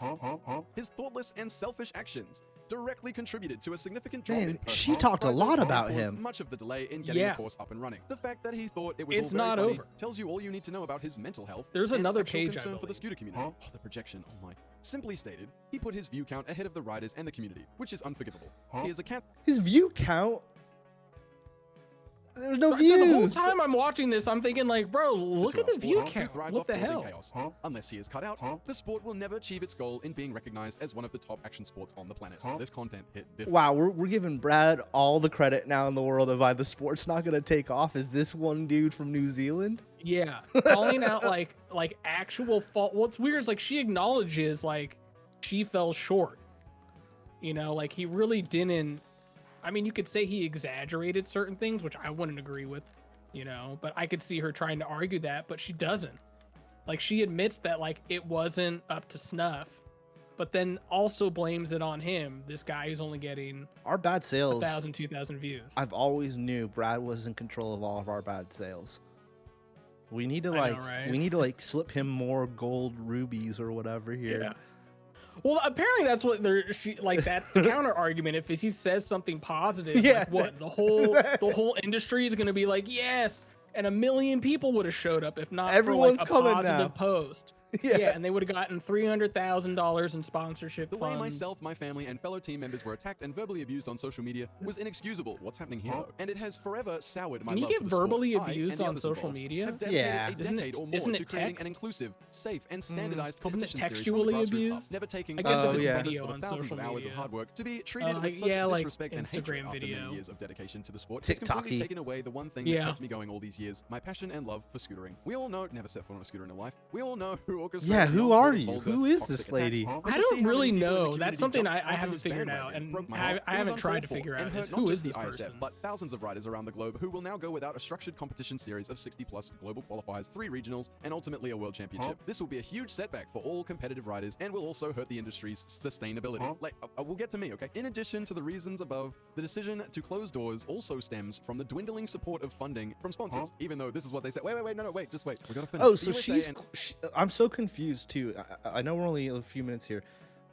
His thoughtless and selfish actions directly contributed to a significant drop Man, in she personal talked a prizes lot and about caused him. Much of the delay in getting Yeah. the course up and running. The fact that he thought it was It's all very not funny over. tells you all you need to know about his mental health. There's and another actual page, I concern for the believe. scooter community. Oh, the projection. Oh my. Simply stated, he put his view count ahead of the riders and the community, which is unforgivable. He is a cat. His view count. There's no the whole views. time I'm watching this, I'm thinking like, bro, look to at the our view sport, who count. thrives What off the causing hell? chaos. Unless he is cut out, the sport will never achieve its goal in being recognized as one of the top action sports on the planet. This content hit different. Wow, we're giving Brad all the credit now in the world of why the sport's not going to take off. Is this one dude from New Zealand? Yeah, calling out like actual fault. What's weird is like she acknowledges like she fell short. You know, like he really didn't. I mean, you could say he exaggerated certain things, which I wouldn't agree with. You know, but I could see her trying to argue that, but she doesn't. Like she admits that like it wasn't up to snuff, but then also blames it on him. This guy who's only getting Our bad sales. 1,000, 2,000 views. I've always knew Brad was in control of all of our bad sales. We need to I like know, right? we need to like slip him more gold rubies or whatever here. Yeah. Well, apparently that's what that's the counter argument. If he says something positive, Yeah. like what the whole industry is gonna be like, yes, and 1 million people would have showed up if not Everyone's for like a coming positive now. post. Yeah. And they would have gotten $300,000 in sponsorship The way funds. myself, my family, and fellow team members were attacked and verbally abused on social media was inexcusable. What's happening here, though? And it has forever soured my Can you love get for the sport. verbally I and abused the on others social involved media? have dedicated Yeah. a decade or more Isn't to it creating text? an inclusive, safe, and standardized Isn't it competition series textually from the grassroots abused? up. Never taking I guess if it's yeah. video for the on thousands social of hours of media. hard work to be treated with such yeah, like disrespect and hatred Instagram after video. many years of dedication to the sport has completely TikTok-y. taken away the one thing Yeah. that kept me going all these years, my passion and love for scootering. We all know, never set foot on a scooter in your life. We all know who orchestrated Yeah, the who onslaught are of you? vulgar, Who is toxic this lady? attacks. But I to see don't how really many people in the know. That's community something jumped I onto haven't this figured bandwagon out, and broke my I heart. It was haven't tried to uncalled for figure and out hurt is not who just is this the ISF, person. but thousands of riders around the globe who will now go without a structured competition series of 60-plus global qualifiers, 3 regionals, and ultimately a world championship. This will be a huge setback for all competitive riders and will also hurt the industry's sustainability. We'll get to me, okay? In addition to the reasons above, the decision to close doors also stems from the dwindling support of funding from sponsors, even though this is what they say. Wait, just wait. We gotta finish. Oh, The so USA I'm so confused too. I know we're only a few minutes here,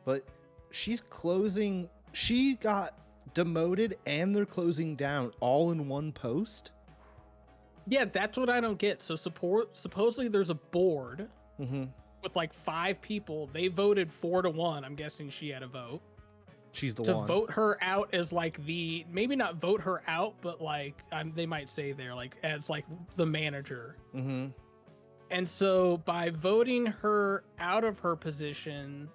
but she's closing. She got demoted and they're closing down all in one post. Yeah, that's what I don't get. So supposedly there's a board with like 5 people. They voted 4-1. I'm guessing she had a vote. She's the to one. vote her out as like maybe not vote her out, but like they might say there like as like the manager. And so by voting her out of her position,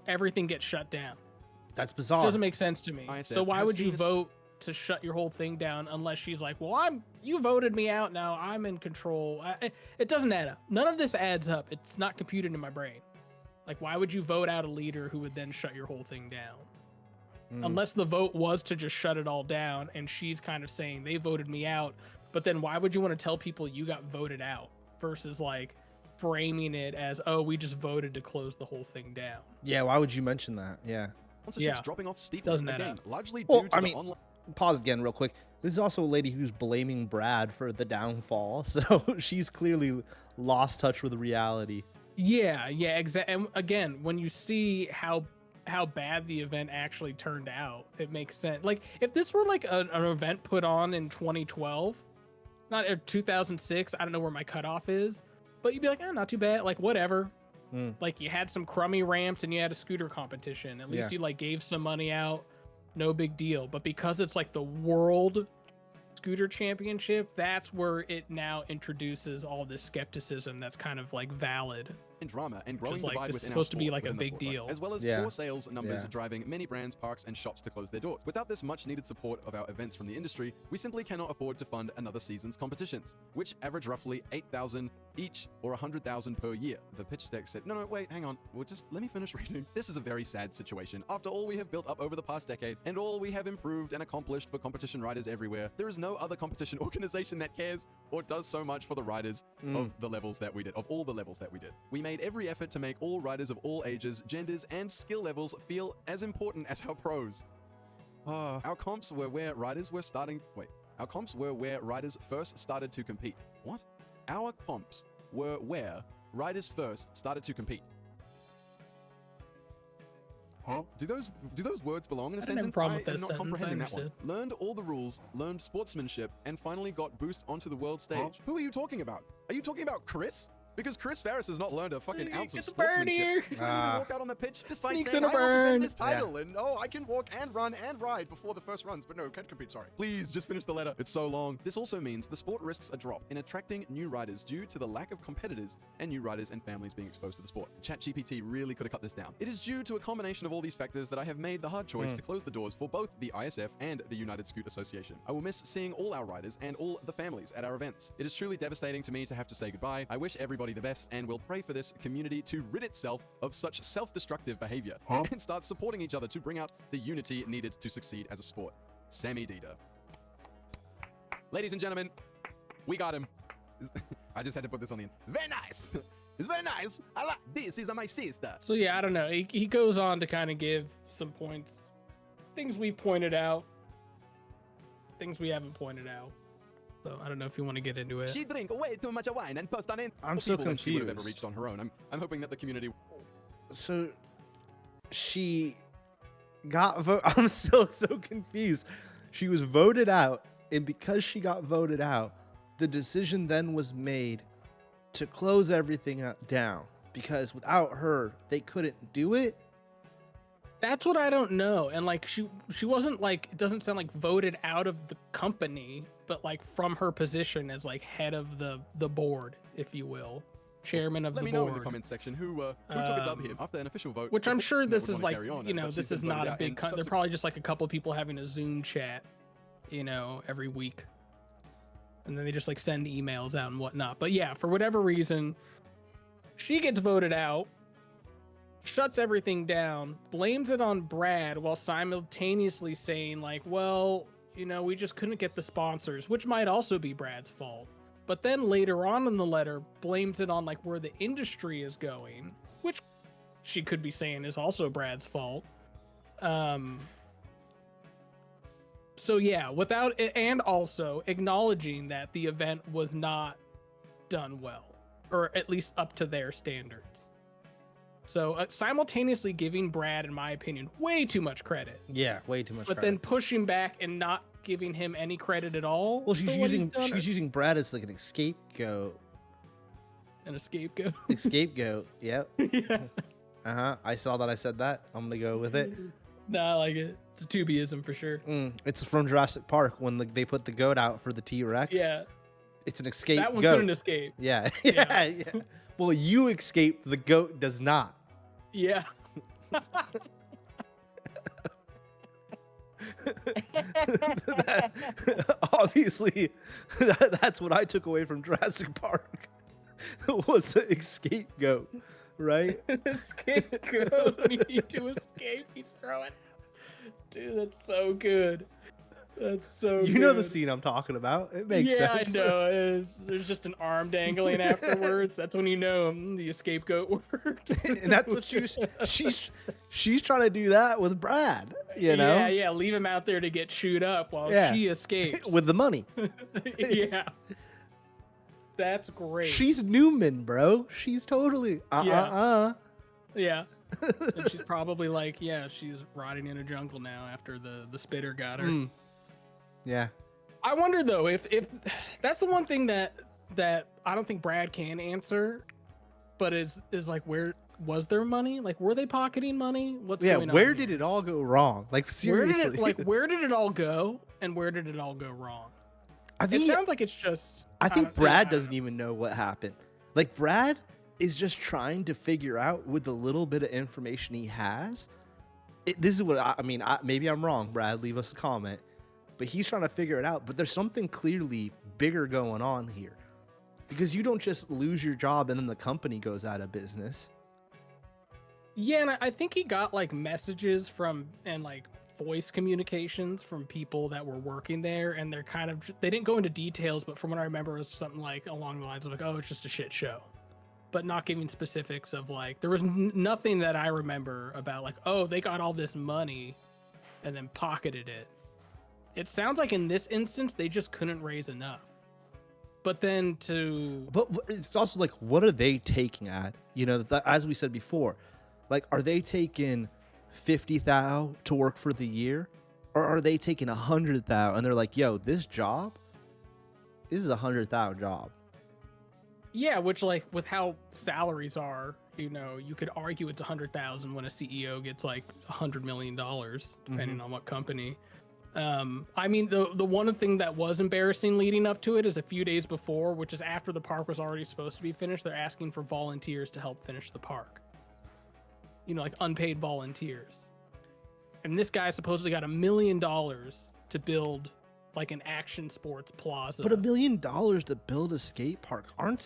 everything gets shut down. That's It bizarre. doesn't make sense to me. ISF So why has would you seen- vote to shut your whole thing down unless she's like, well, you voted me out, now I'm in control. It doesn't add up. None of this adds up. It's not computed in my brain. Like, why would you vote out a leader who would then shut your whole thing down? Unless the vote was to just shut it all down, and she's kind of saying they voted me out, but then why would you want to tell people you got voted out versus like framing it as, oh, we just voted to close the whole thing down? Yeah, why would you mention that? Yeah. sponsorships Yeah. dropping off steeply. Doesn't add Again, up. largely due Well, to I the mean, online. pause again real quick. This is also a lady who's blaming Brad for the downfall, so she's clearly lost touch with reality. Yeah, exactly. And again, when you see how bad the event actually turned out, it makes sense. Like if this were like an event put on in 2012, not 2006, I don't know where my cutoff is, but you'd be like, not too bad. Like whatever. Like you had some crummy ramps and you had a scooter competition. At least you like gave some money out. No big deal. But because it's like the world scooter championship, that's where it now introduces all this skepticism that's kind of like valid. Drama and growing like, divide this is within supposed to our be sport, like a within the big sport, right? deal. As well as poor sales numbers driving many brands, parks, and shops to close their doors. Without this much needed support of our events from the industry, we simply cannot afford to fund another season's competitions, which average roughly 8,000 each or 100,000 per year. The pitch deck said, no, wait, hang on. Well, just let me finish reading. This is a very sad situation. After all we have built up over the past decade and all we have improved and accomplished for competition riders everywhere, there is no other competition organization that cares or does so much for the riders of the levels that we did, of all the levels that we did. We made every effort to make all riders of all ages, genders, and skill levels feel as important as our pros. Our comps were where riders were starting. Wait, our comps were where riders first started to compete. What? Our comps were where riders first started to compete. Do those words belong in a I didn't have a sentence? problem with I am that not sentence, I comprehending that one. understood. Learned all the rules, learned sportsmanship, and finally got boost onto the world stage. Who are you talking about? Are you talking about Chris? Because Chris Ferris has not learned a fucking ounce of Get the burn sportsmanship. here. He couldn't even walk out on the pitch despite Sneaks saying, in a I will burn. defend this title, and I can walk and run and ride before the first runs, but no, can't compete, sorry. Please, just finish the letter. It's so long. This also means the sport risks a drop in attracting new riders due to the lack of competitors and new riders and families being exposed to the sport. ChatGPT really could have cut this down. It is due to a combination of all these factors that I have made the hard choice to close the doors for both the ISF and the United Scoot Association. I will miss seeing all our riders and all the families at our events. It is truly devastating to me to have to say goodbye. I wish everybody the best and will pray for this community to rid itself of such self-destructive behavior and start supporting each other to bring out the unity needed to succeed as a sport. Sammy Dida. Ladies and gentlemen, we got him. I just had to put this on the end. Very nice. It's very nice. I like this. Is my sister. So yeah, I don't know. He goes on to kind of give some points, things we've pointed out, things we haven't pointed out. So I don't know if you want to get into it. She drink way too much wine and post on it. I'm so People that she would have ever confused. reached on her own. I'm hoping that the community. So she got I'm still so confused. She was voted out, and because she got voted out, the decision then was made to close everything down because without her, they couldn't do it. That's what I don't know. And like she wasn't like, it doesn't sound like voted out of the company, but like from her position as like head of the board, if you will, chairman of the board. Let me know in the comments section who took a dub here after an official vote. Which I'm sure this is like, on, you know, this is not a big, they're probably just like a couple people having a Zoom chat, you know, every week. And then they just like send emails out and whatnot. But yeah, for whatever reason, she gets voted out, shuts everything down, blames it on Brad while simultaneously saying like, well, you know, we just couldn't get the sponsors, which might also be Brad's fault. But then later on in the letter, blames it on like where the industry is going, which she could be saying is also Brad's fault. So yeah, without it, and also acknowledging that the event was not done well, or at least up to their standards. So simultaneously giving Brad, in my opinion, way too much credit. Yeah, way too much but credit. Then pushing back and not giving him any credit at all. Well, she's using Brad as like an scapegoat. An scapegoat? A scapegoat, yep. Yeah. Uh-huh. I saw that, I said that. I'm gonna go with it. No, I like it. It's a Tubiism for sure. It's from Jurassic Park when they put the goat out for the T-Rex. Yeah. It's an escape That one goat. couldn't escape. Yeah. Yeah. Well, you escape, the goat does not. Yeah. Obviously, that's what I took away from Jurassic Park. Was an escape goat, right? Scapegoat. You need to escape. You throw it. Dude, that's so good. That's so good. You know the scene I'm talking about. It makes sense. Yeah, I know. There's just an arm dangling afterwards. That's when you know the scapegoat worked. And that's what she's trying to do that with Brad, you know? Yeah, leave him out there to get chewed up while she escapes. With the money. Yeah. That's great. She's Newman, bro. She's totally Yeah. And she's probably like, she's rotting in a jungle now after the spitter got her. Yeah. I wonder though if that's the one thing that I don't think Brad can answer, but is like, where was there money? Like, were they pocketing money? What's going on? Where did it all go wrong? Like, seriously. Where did it all go, and where did it all go wrong? I think it sounds like it's just. I think Brad doesn't even know what happened. Like, Brad is just trying to figure out with the little bit of information he has. This is what I mean. Maybe I'm wrong, Brad. Leave us a comment. But he's trying to figure it out. But there's something clearly bigger going on here. Because you don't just lose your job and then the company goes out of business. Yeah, and I think he got like messages from and like voice communications from people that were working there, and they're kind of, they didn't go into details, but from what I remember it was something like along the lines of like, oh, it's just a shit show, but not giving specifics of like, there was nothing that I remember about like, oh, they got all this money and then pocketed it. It sounds like in this instance they just couldn't raise enough. But then but it's also like, what are they taking at? You know, as we said before, like, are they taking 50,000 to work for the year, or are they taking 100,000 and they're like, yo, this is a 100,000 job? Yeah, which like with how salaries are, you know, you could argue it's 100,000 when a CEO gets like $100 million, depending on what company. I mean, the one thing that was embarrassing leading up to it is a few days before, which is after the park was already supposed to be finished, they're asking for volunteers to help finish the park. You know, like unpaid volunteers. And this guy supposedly got $1 million to build like an action sports plaza. But $1 million to build a skate park? Aren't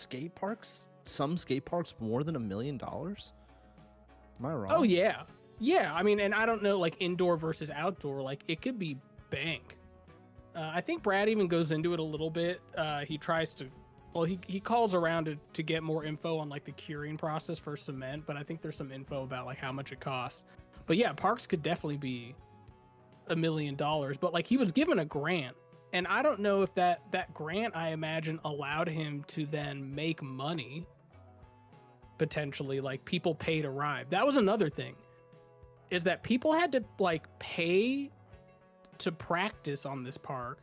some skate parks more than $1 million? Am I wrong? Oh yeah. Yeah, I mean, and I don't know, like indoor versus outdoor, like it could be bank. I think Brad even goes into it a little bit. He tries to, well, he calls around to get more info on like the curing process for cement, but I think there's some info about like how much it costs. But yeah, parks could definitely be $1 million, but like he was given a grant, and I don't know if that grant, I imagine, allowed him to then make money, potentially, like people pay to ride. That was another thing, is that people had to like pay to practice on this park.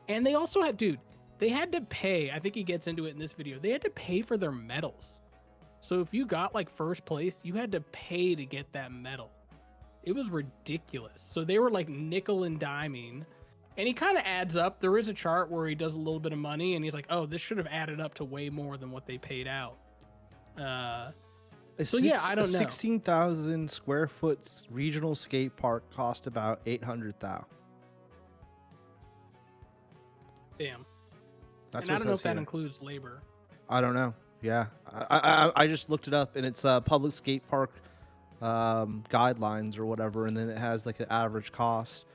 And they also had, dude, they had to pay. I think he gets into it in this video. They had to pay for their medals. So if you got like first place, you had to pay to get that medal. It was ridiculous. So they were like nickel and diming. And he kind of adds up. There is a chart where he does a little bit of money and he's like, oh, this should have added up to way more than what they paid out. Yeah, I don't know. 16,000 square foot regional skate park cost about 800,000. Damn. That's and I don't know if that here. includes labor. I don't know. Yeah, I just looked it up, and it's public skate park guidelines or whatever, and then it has like an average cost.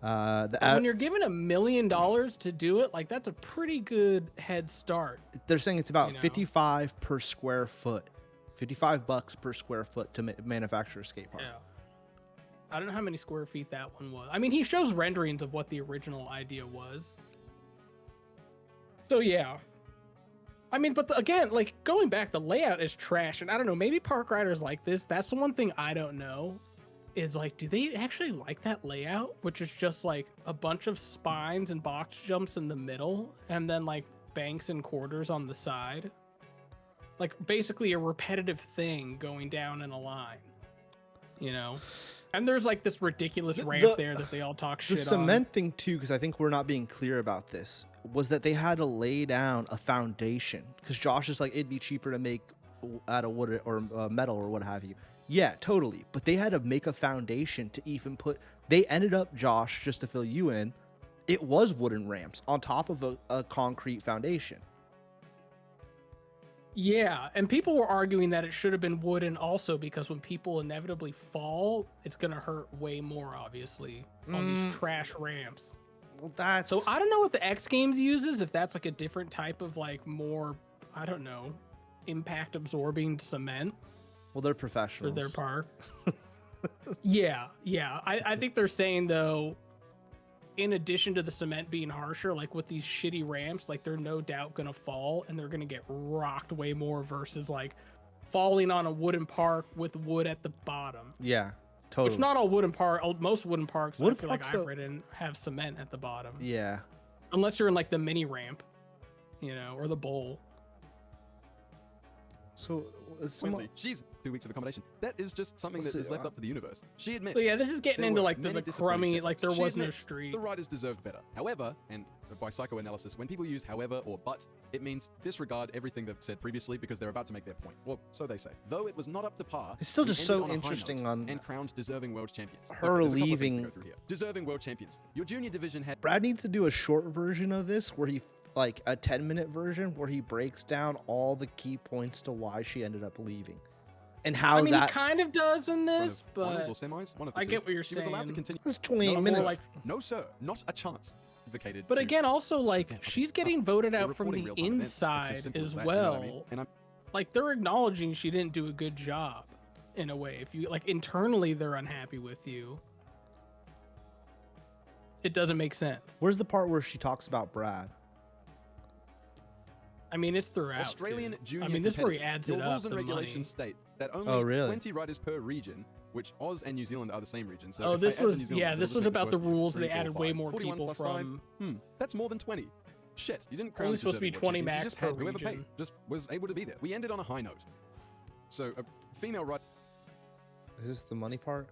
When you're given $1 million to do it, like that's a pretty good head start. They're saying it's about 55 per square foot, $55 per square foot to manufacture a skate park. Yeah. I don't know how many square feet that one was. I mean, he shows renderings of what the original idea was. So yeah. I mean, but again, like going back, the layout is trash, and I don't know, maybe park riders like this. That's the one thing I don't know is like, do they actually like that layout, which is just like a bunch of spines and box jumps in the middle and then like banks and quarters on the side? Like basically a repetitive thing going down in a line, you know? And there's like this ridiculous ramp there that they all talk shit on. The cement thing too, because I think we're not being clear about this, was that they had to lay down a foundation. Because Josh is like, it'd be cheaper to make out of wood or metal or what have you. Yeah, totally. But they had to make a foundation to even put. They ended up, Josh, just to fill you in, it was wooden ramps on top of a concrete foundation. Yeah, and people were arguing that it should have been wooden also because when people inevitably fall, it's going to hurt way more, obviously, on these trash ramps. Well, that's... So I don't know what the X Games uses, if that's like a different type of like more, I don't know, impact absorbing cement. Well, they're professionals. For their park. Yeah. I think they're saying, though, in addition to the cement being harsher, like with these shitty ramps, like they're no doubt going to fall and they're going to get rocked way more versus like falling on a wooden park with wood at the bottom. Yeah, totally. Which not all wooden park, most wooden parks, I feel like I've ridden, have cement at the bottom. Yeah. Unless you're in like the mini ramp, you know, or the bowl. So, she's 2 weeks of accommodation. That is just something that is left up to the universe. She admits. So yeah, this is getting into like the crummy, like there was no street. The riders deserved better. However, and by psychoanalysis, when people use however or but, it means disregard everything they've said previously because they're about to make their point. Well, so they say. Though it was not up to par. It's still just so interesting on and crowned deserving world champions. Her leaving. Deserving world champions. Your junior division had. Brad needs to do a short version of this where he. Like a 10-minute version where he breaks down all the key points to why she ended up leaving, and how he kind of does in this, but or semis, one of the I two. get what you're She saying. was allowed to continue. This is 28 minutes. Like, no, sir, not a chance. Advocated. But again, also like she's getting voted out from the inside as well. You know what I mean? Like they're acknowledging she didn't do a good job in a way. If you like internally, they're unhappy with you. It doesn't make sense. Where's the part where she talks about Brad? I mean, it's throughout. Australian junior. I mean, this is where he adds it up. Rules and regulations state that only 20 riders per region, which Oz and New Zealand are the same region. So this was this was about the rules. They added way more people from. That's more than 20. Shit, you didn't crown. Only supposed to be 20 max per whoever region. Paid, just was able to be there. We ended on a high note. So a female rider. Is this the money part?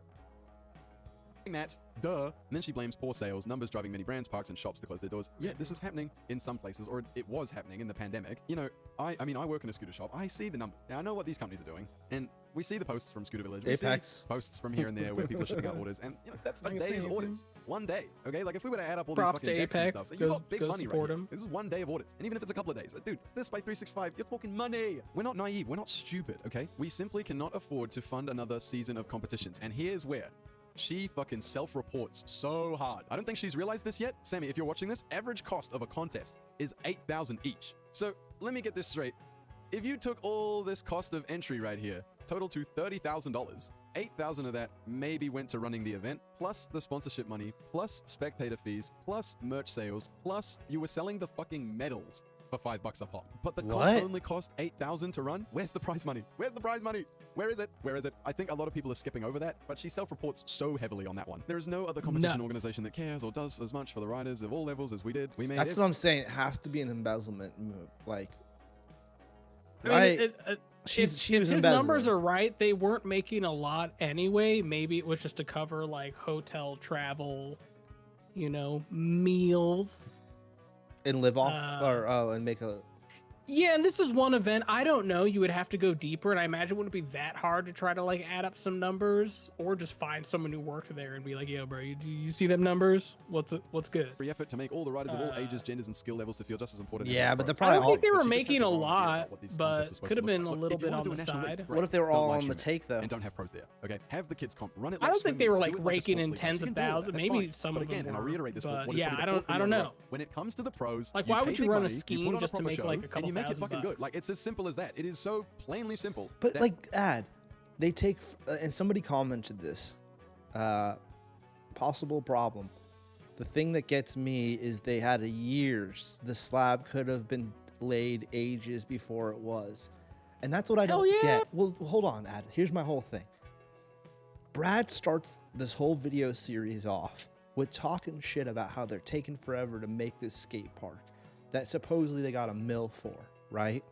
That, duh. And then she blames poor sales, numbers driving many brands, parks, and shops to close their doors. Yeah, this is happening in some places, or it was happening in the pandemic. You know, I mean, I work in a scooter shop. I see the number. I know what these companies are doing, and we see the posts from Scooter Village. We Apex. see posts from here and there where people are shipping out orders, and you know, that's a day's orders. One day, okay? Like if we were to add up all Props these fucking decks Apex. and stuff, you got big money right here. Him. This is one day of orders, and even if it's a couple of days, dude, this by 365, you're talking money. We're not naive. We're not stupid, okay? We simply cannot afford to fund another season of competitions, and here's where. She fucking self-reports so hard. I don't think she's realized this yet. Sammy, if you're watching this, average cost of a contest is $8,000 each. So let me get this straight. If you took all this cost of entry right here, total to $30,000, $8,000 of that maybe went to running the event, plus the sponsorship money, plus spectator fees, plus merch sales, plus you were selling the fucking medals. for $5 a pop. But the What? comp only cost $8,000 to run. Where's the prize money? Where's the prize money? Where is it? Where is it? I think a lot of people are skipping over that, but she self-reports so heavily on that one. There is no other competition Nuts. organization that cares or does as much for the riders of all levels as we did. We made That's it. what I'm saying. It has to be an embezzlement move. Like, I mean, right? if His his embezzling. numbers are right, they weren't making a lot anyway. Maybe it was just to cover like hotel travel, you know, meals. And live off, and make a. Yeah, and this is one event. I don't know. You would have to go deeper, and I imagine it wouldn't be that hard to try to like add up some numbers, or just find someone who worked there and be like, "Yo, bro, do you see them numbers? What's good?" Free effort to make all the riders of all ages, genders, and skill levels to feel just as important. Yeah, as but the they're pros. I probably don't all. think they were But you just have making to a volunteer lot, what these contests are but supposed could have to been a look like. little If you bit wanna on do a the national league, side. great. What if they were Don't all live on the stream it take though? and don't have pros there? Okay, have the kids comp, run it. I Like don't think they swim were meets, like do it like a raking sports in league. tens You of can do all that, thousands. that's Maybe fine. some But of again, them and I'll were, reiterate this, but what is yeah, probably I the fourth don't thing in a know. row. When it comes to the pros, Like, you why pay would you big run a money, you scheme put on a just to proper make, show, like, a couple and you make it thousand fucking good. bucks? Like, it's as simple as that. It is so plainly simple. But that- like, they take, and somebody commented this. Possible problem. The thing that gets me is they had a years. The slab could have been laid ages before it was. And that's what I don't get. Well, hold on, Ad. Here's my whole thing. Brad starts this whole video series off with talking shit about how they're taking forever to make this skate park that supposedly they got a mill for, right?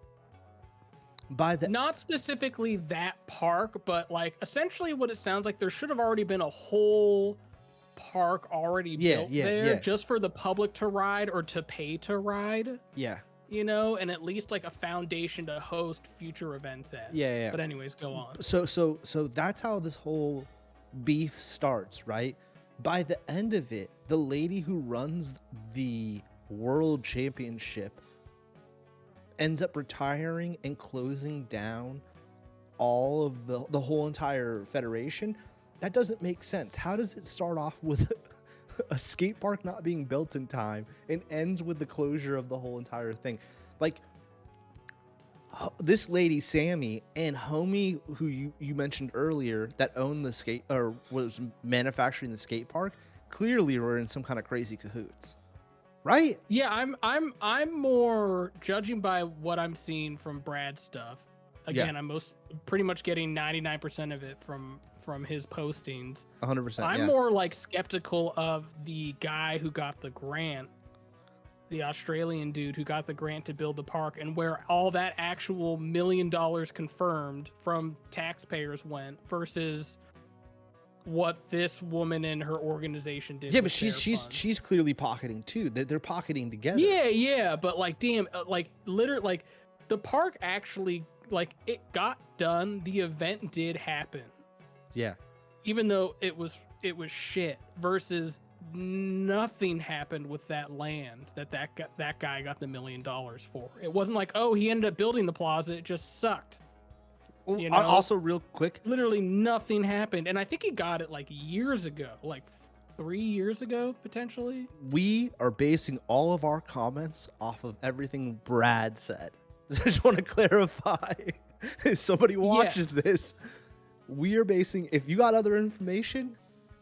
By the Not specifically that park, but like essentially what it sounds like, there should have already been a whole park already built there just for the public to ride or to pay to ride. Yeah. You know, and at least like a foundation to host future events at. Yeah. But anyways, go on. So that's how this whole beef starts, right? By the end of it, the lady who runs the world championship ends up retiring and closing down all of the whole entire federation. That doesn't make sense. How does it start off with a skate park not being built in time and ends with the closure of the whole entire thing? Like, this lady Sammy and homie who you mentioned earlier that owned the skate or was manufacturing the skate park clearly were in some kind of crazy cahoots, right? Yeah, I'm more judging by what I'm seeing from Brad's stuff. Again, I'm pretty much getting 99% of it from his postings. 100%. I'm more like skeptical of the guy who got the grant, the Australian dude who got the grant to build the park, and where all that actual $1 million confirmed from taxpayers went versus what this woman and her organization did. Yeah, but she's clearly pocketing too. They're pocketing together. Yeah, but like, damn, like literally, like the park actually, like it got done. The event did happen. Yeah. Even though it was shit versus nothing happened with that land that guy got the $1 million for. It wasn't like, oh, he ended up building the plaza. It just sucked. Well, You know? also, real quick, Literally nothing happened. And I think he got it like years ago, like 3 years ago, potentially. we are basing all of our comments off of everything Brad said. I just want to clarify. If somebody watches this, we are basing, if you got other information,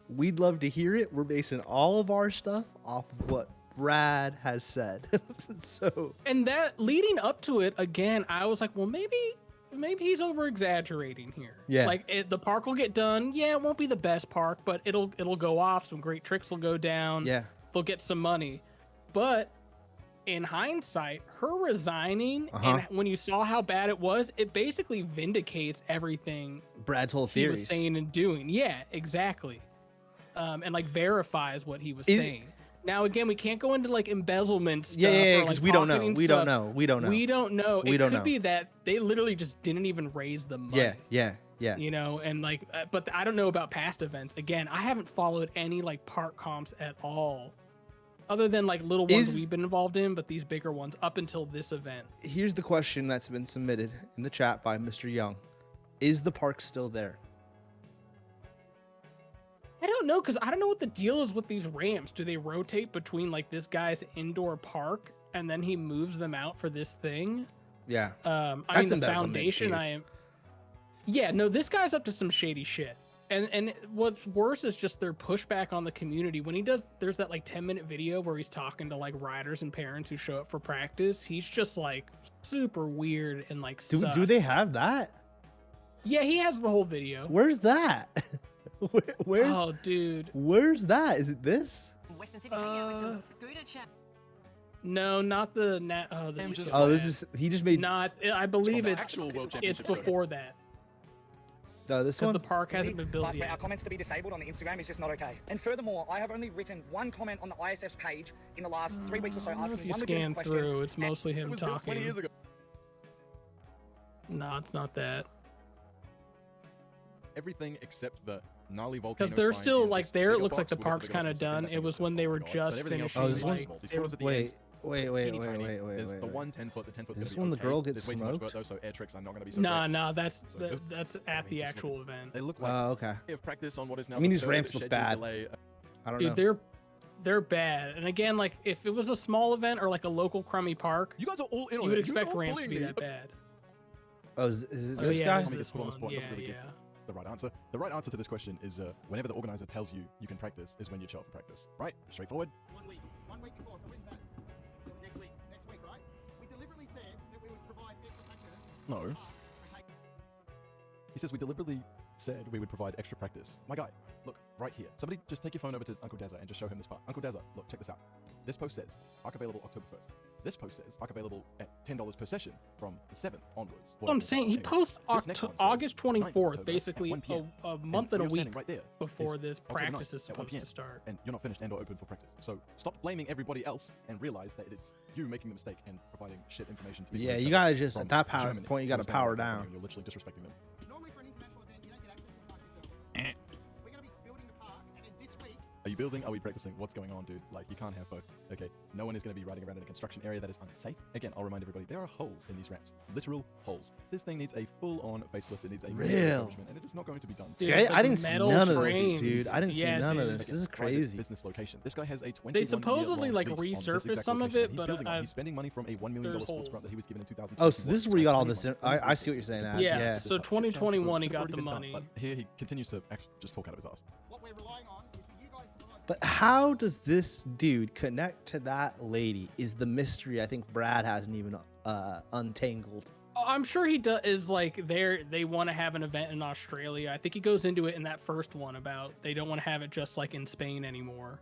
we'd love to hear it. We're basing all of our stuff off of what Brad has said. So, and that leading up to it, again, I was like, well, maybe he's over exaggerating here. Yeah. Like the park will get done. Yeah, it won't be the best park, but it'll go off. Some great tricks will go down. yeah. They'll get some money. But in hindsight, her resigning and when you saw how bad it was, it basically vindicates everything Brad's whole he was theories. saying and doing. Yeah, exactly. And like verifies what he was saying. Now again, we can't go into like embezzlement stuff. Yeah, or, because like, we don't know. pocketing We don't stuff. know. We don't know. We don't know. We It don't could know. be that they literally just didn't even raise the money. Yeah. You know, and like, but I don't know about past events. Again, I haven't followed any like park comps at all, other than like little ones we've been involved in, but these bigger ones up until this event. Here's the question that's been submitted in the chat by Mr. Young. Is the park still there? I don't know, because I don't know what the deal is with these ramps. Do they rotate between like this guy's indoor park and then he moves them out for this thing? Yeah. I That's mean, the embezzlement, foundation, dude. Yeah, no, this guy's up to some shady shit. And what's worse is just their pushback on the community. When there's that like 10-minute video where he's talking to like riders and parents who show up for practice. He's just like super weird and like Do they have that? Yeah, he has the whole video. Where's that? Where's? Oh, dude. Where's that? Is it this? Western City hanging out with some scooter chat. No, not the this is he just made. Not. I believe it's before that. This one. Because the park hasn't been built But yet. for our comments to be disabled on the Instagram is just not okay. And furthermore, I have only written one comment on the ISF's page in the last 3 weeks or so asking If you one scan legitimate question. through, it's mostly him was built 20 talking. years ago. No, it's not that. Everything except the gnarly volcano. Because they're spine still and like this there. It bigger looks like box the with park's bigger kind of boxes, the done. thing It that was goes when they oh were my God. just But everything else finishing is like. small. These corners at the Wait, end, wait, teeny tiny. wait. There's the wait. one 10-foot. The 10-foot. Does this one the girl gets There's way too much smoked? vert, though, so air tricks are not going to be so Nah, great. nah, that's So this- that's I at mean, the just look actual at- event. They look like Okay. of practice on what is now. I mean, the these third ramps look scheduled bad. delay. I don't Dude, know. they're bad. And again, like if it was a small event or like a local crummy park, You guys are all in on you would it. expect You're all ramps to be bullying that me. bad. Oh, is it Oh, this yeah, guy? it is Let me this just put on the one. spot, Yeah, doesn't really give yeah. the right answer. The right answer to this question is whenever the organizer tells you you can practice is when you show up for practice. Right? Straightforward. 1 week. 1 week before. So when's that? It's next week. Next week, right? We deliberately said that we would provide extra practice. No. He says we deliberately said we would provide extra practice. My guy, look, right here. Somebody just take your phone over to Uncle Deza and just show him this part. Uncle Deza, look, check this out. This post says, ARC available October 1st. This post says, ARC available at $10 per session from the 7th onwards. Well, I'm saying he posts August 24th, basically a month and a week right there before is this October 9th practice is at 1 supposed PM, to start. And you're not finished and or open for practice. So stop blaming everybody else and realize that it's you making the mistake and providing shit information to people. Yeah, who you show up gotta just from at that power Germany point, you who gotta stand power up in front of down. you and you're literally disrespecting them. Normally for an international event, you don't get access to the park yourself. We're going to be building the park, and then this week. Are you building? Are we practicing? What's going on, dude? Like, you can't have both. Okay, no one is going to be riding around in a construction area that is unsafe. Again, I'll remind everybody, there are holes in these ramps. Literal holes. This thing needs a full-on facelift. It needs a major refurbishment, and it is not going to be done. See, it's I like didn't see metal none of frames. this, dude. I didn't see Yeah, none of dude. this. This is Private crazy. Business location. This guy has a 21 They supposedly like resurfaced some of it, but he's spending money from a $1 million there's sports holes. grant that he was given in 2000. Oh, so this is where you got all this. I see what you're saying, Ad. Yeah, Yeah. so 2021 he got the money. But here he continues to just talk out of his ass. What we're relying on is for you guys to provide. But how does this dude connect to that lady? Is the mystery I think Brad hasn't even untangled. I'm sure he is like they want to have an event in Australia. I think he goes into it in that first one about they don't want to have it just like in Spain anymore.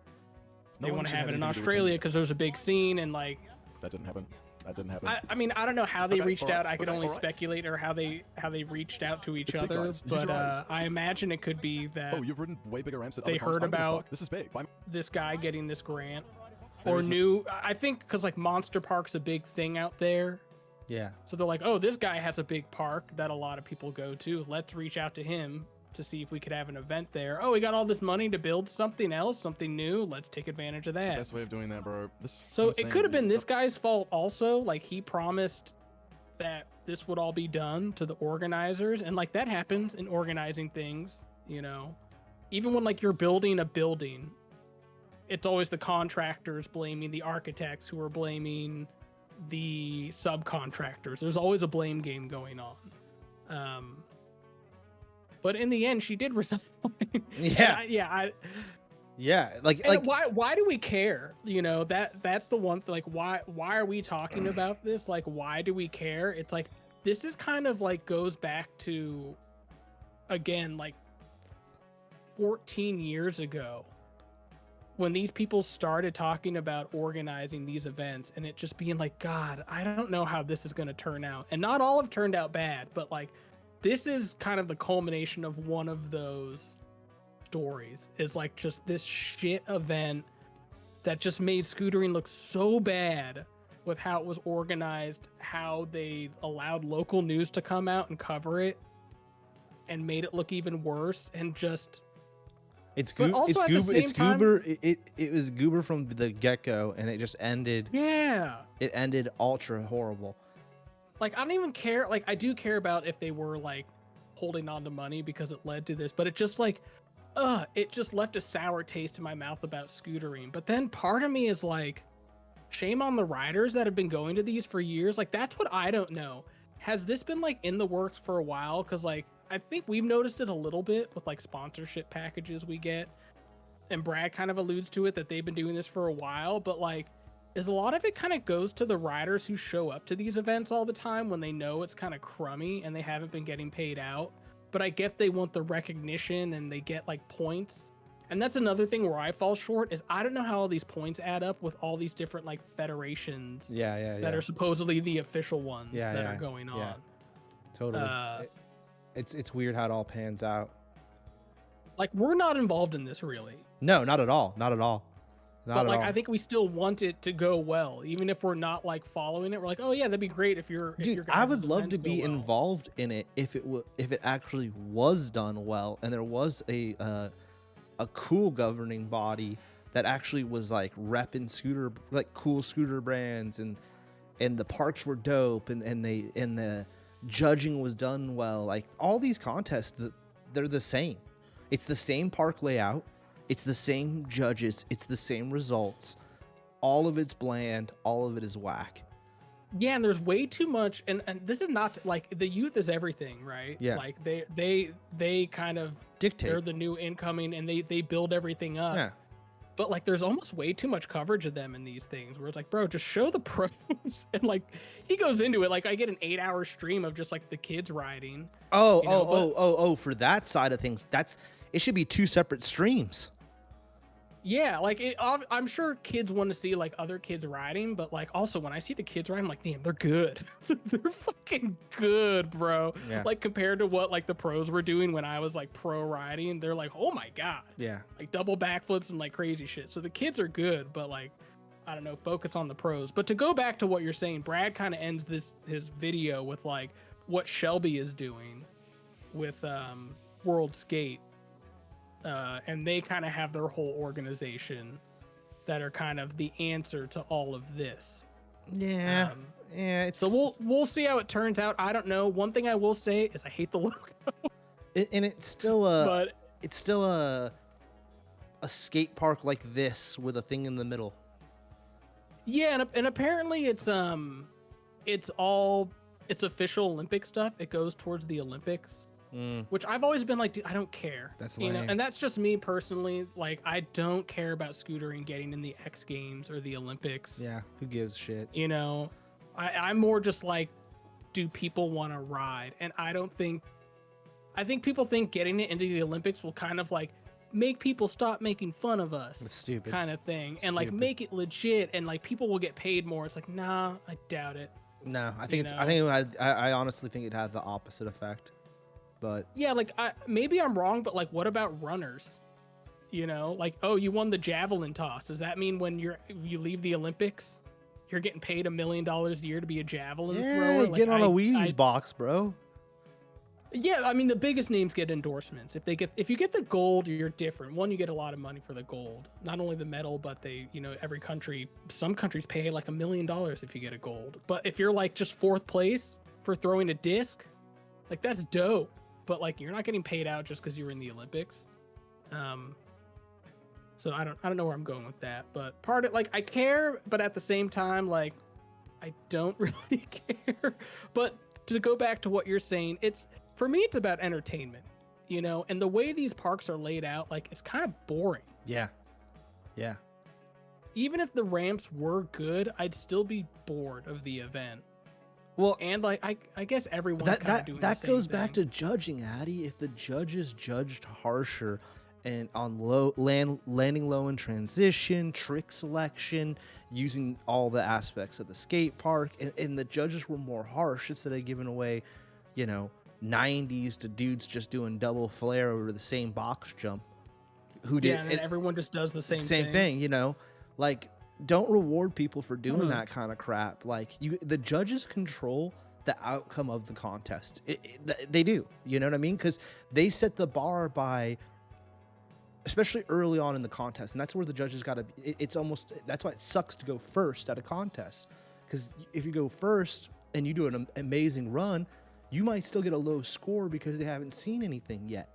They want to have it in Australia because there's a big scene and like that didn't happen. That didn't happen. I mean, I don't know how they Okay, reached alright, out. I could okay, only alright. speculate or how they reached out to each It's big, other. guys. Use But your eyes. I imagine it could be that Oh, you've ridden way bigger ramps at they other comps. heard I'm gonna about fuck. This is big. this guy getting this grant There or is no- knew. I think because like Monster Park's a big thing out there. Yeah. So they're like, oh, this guy has a big park that a lot of people go to. Let's reach out to him to see if we could have an event there. Oh, we got all this money to build something else, something new. Let's take advantage of that. Best way of doing that, bro. So it could have been this guy's fault also. Like he promised that this would all be done to the organizers. And like that happens in organizing things, you know, even when like you're building a building, it's always the contractors blaming the architects who are blaming the subcontractors. There's always a blame game going on. But in the end, she did resign. Yeah. Yeah. Yeah. Like why do we care? You know, that's the one thing, like why are we talking about this? Like why do we care? It's like this is kind of like goes back to again like 14 years ago when these people started talking about organizing these events and it just being like, God, I don't know how this is going to turn out. And not all have turned out bad, but like this is kind of the culmination of one of those stories, is like just this shit event that just made scootering look so bad with how it was organized, how they allowed local news to come out and cover it and made it look even worse. And just it's but also at the same time- goober. It was goober from the get-go, and it just ended. Yeah. It ended ultra horrible. Like I don't even care. Like I do care about if they were like holding on to money because it led to this, but it just like it just left a sour taste in my mouth about scootering. But then part of me is like, shame on the riders that have been going to these for years. Like that's what I don't know. Has this been like in the works for a while? Because like I think we've noticed it a little bit with like sponsorship packages we get, and Brad kind of alludes to it that they've been doing this for a while, but like, is a lot of it kind of goes to the riders who show up to these events all the time when they know it's kind of crummy and they haven't been getting paid out. But I get they want the recognition and they get like points. And that's another thing where I fall short is I don't know how all these points add up with all these different like federations that are supposedly the official ones that are going on. Totally. It's weird how it all pans out. Like, we're not involved in this really. No, not at all. Not at all. But like, I think we still want it to go well, even if we're not like following it. We're like, oh yeah, that'd be great if you're. Dude, I would love to be involved in it if it actually was done well and there was a cool governing body that actually was like repping cool scooter brands and the parks were dope and the judging was done well. Like all these contests, they're the same. It's the same park layout. It's the same judges. It's the same results. All of it's bland. All of it is whack. Yeah, and there's way too much. And this is not like the youth is everything, right? Yeah. Like they kind of dictate. They're the new incoming, and they build everything up. Yeah. But like, there's almost way too much coverage of them in these things where it's like, bro, just show the pros. And like, he goes into it. Like, I get an 8-hour stream of just like the kids riding. For that side of things, it should be 2 separate streams. Yeah, like I'm sure kids want to see like other kids riding, but like also when I see the kids riding, I'm like, damn, they're good. They're fucking good, bro. Yeah. Like compared to what like the pros were doing when I was like pro riding, they're like, oh my god. Yeah. Like double backflips and like crazy shit. So the kids are good, but like, I don't know, focus on the pros. But to go back to what you're saying, Brad kind of ends his video with like what Shelby is doing with World Skate. And they kind of have their whole organization that are kind of the answer to all of this. Yeah. So we'll see how it turns out. I don't know. One thing I will say is I hate the logo. And it's still a skate park like this with a thing in the middle. Yeah, and apparently it's official Olympic stuff. It goes towards the Olympics. Which I've always been like, dude, I don't care. That's lame. lame. And that's just me personally. Like, I don't care about scootering getting in the X Games or the Olympics. Yeah, who gives a shit? You know, I'm more just like, do people want to ride? And I think people think getting it into the Olympics will kind of like make people stop making fun of us. It's stupid. Kind of thing. And like make it legit and like people will get paid more. It's like, nah, I doubt it. No, I honestly think it had the opposite effect. But yeah, like maybe I'm wrong, but like, what about runners? You know, like, oh, you won the javelin toss. Does that mean when you leave the Olympics, you're getting paid $1 million a year to be a javelin thrower? Yeah, get on a Wheaties box, bro. Yeah, I mean the biggest names get endorsements. If you get the gold, you're different. One, you get a lot of money for the gold. Not only the medal, but some countries pay like $1 million if you get a gold. But if you're like just 4th place for throwing a disc, like that's dope. But like you're not getting paid out just because you're in the Olympics. So I don't know where I'm going with that. But part of like I care, but at the same time, like I don't really care. But to go back to what you're saying, for me it's about entertainment, you know, and the way these parks are laid out, like it's kind of boring. Yeah. Yeah. Even if the ramps were good, I'd still be bored of the event. Well, and like I guess everyone's kind of doing the same goes thing. back to judging, Addy. If the judges judged harsher and on landing low in transition, trick selection, using all the aspects of the skate park, and the judges were more harsh instead of giving away, 90s to dudes just doing double flare over the same box jump. And everyone just does the same thing. Like, don't reward people for doing that kind of crap. Like, the judges control the outcome of the contest. They do. You know what I mean? Because they set the bar by, especially early on in the contest, and that's where the judges got to. That's why it sucks to go first at a contest. Because if you go first and you do an amazing run, you might still get a low score because they haven't seen anything yet.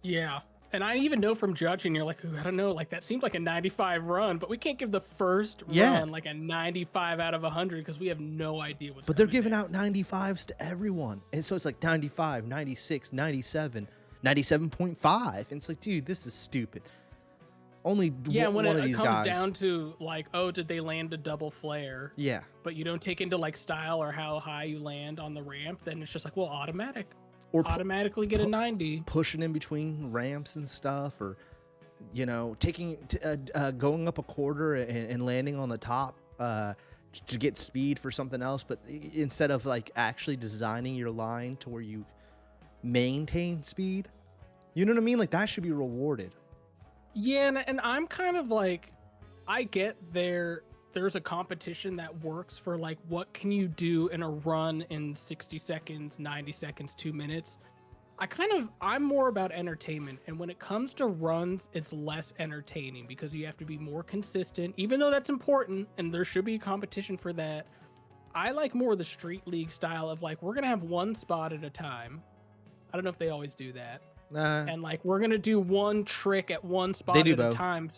Yeah. And I even know from judging, you're like, ooh, I don't know, like that seems like a 95 run, but we can't give the first run like a 95 out of 100 because we have no idea what's. But they're giving out 95s to everyone, and so it's like 95, 96, 97, 97.5, and it's like, dude, this is stupid. Only when one of it these comes guys. down to like, oh, did they land a double flare? Yeah. But you don't take into like style or how high you land on the ramp, then it's just like, well, automatic. Or automatically get a 90. Pushing in between ramps and stuff, or taking going up a quarter and landing on the top to get speed for something else, but instead of like actually designing your line to where you maintain speed, you know what I mean? Like that should be rewarded. Yeah, and I'm kind of like, I get there's a competition that works for like what can you do in a run in 60 seconds, 90 seconds, 2 minutes. I'm more about entertainment, and when it comes to runs, it's less entertaining because you have to be more consistent, even though that's important and there should be a competition for that. I like more the street league style of like, we're gonna have one spot at a time. I don't know if they always do that. And like, we're gonna do one trick at one spot at a time.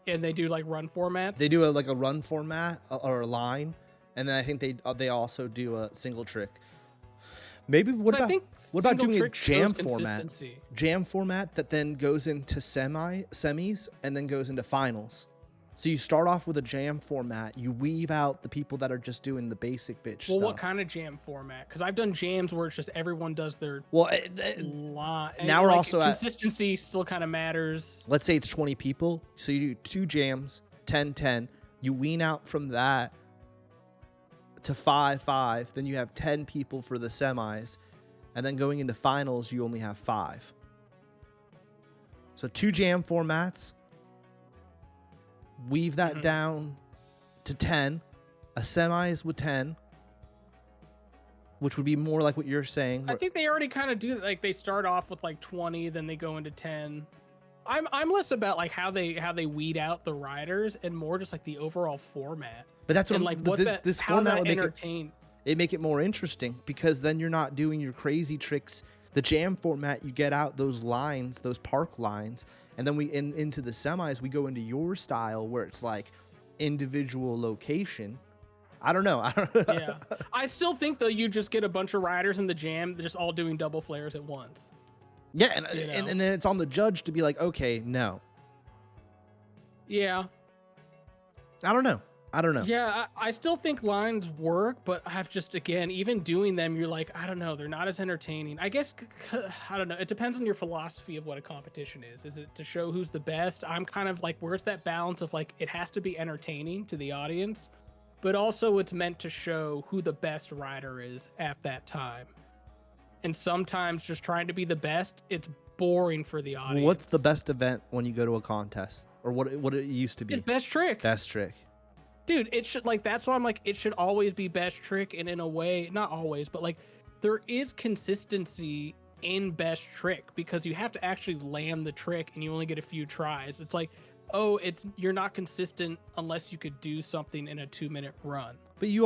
And they do like run formats. They do like a run format or a line, and then I think they also do a single trick. Maybe what about doing a jam format? Jam format that then goes into semis and then goes into finals. So you start off with a jam format, you weave out the people that are just doing the basic bitch stuff. Well, what kind of jam format? Because I've done jams where it's just everyone does their now we're also consistency still kind of matters. Let's say it's 20 people, so you do 2 jams, 10-10. You wean out from that to 5-5. Then you have 10 people for the semis, and then going into finals, you only have 5. So 2 jam formats. Weave that down to 10, a semis with 10, which would be more like what you're saying. I think they already kind of do, like they start off with like 20, then they go into 10. I'm less about like how they weed out the riders and more just like the overall format. But that's what, like this format would make it more interesting, because then you're not doing your crazy tricks. The jam format, you get out those lines, those park lines, and then into the semis, we go into your style where it's like individual location. I don't know. Yeah. I still think though you just get a bunch of riders in the jam just all doing double flares at once. Yeah, and then it's on the judge to be like, okay, no. Yeah. I don't know. Yeah, I still think lines work, but I've just, again, even doing them, you're like, I don't know, they're not as entertaining. I guess, I don't know, it depends on your philosophy of what a competition is. Is it to show who's the best? I'm kind of like, where's that balance of like, it has to be entertaining to the audience, but also it's meant to show who the best rider is at that time. And sometimes just trying to be the best, it's boring for the audience. What's the best event when you go to a contest? Or what it used to be? It's best trick. Best trick. Dude, it should, like, that's why I'm like, it should always be best trick, and in a way, not always, but like, there is consistency in best trick because you have to actually land the trick and you only get a few tries. It's like, oh, you're not consistent unless you could do something in a 2-minute run. But you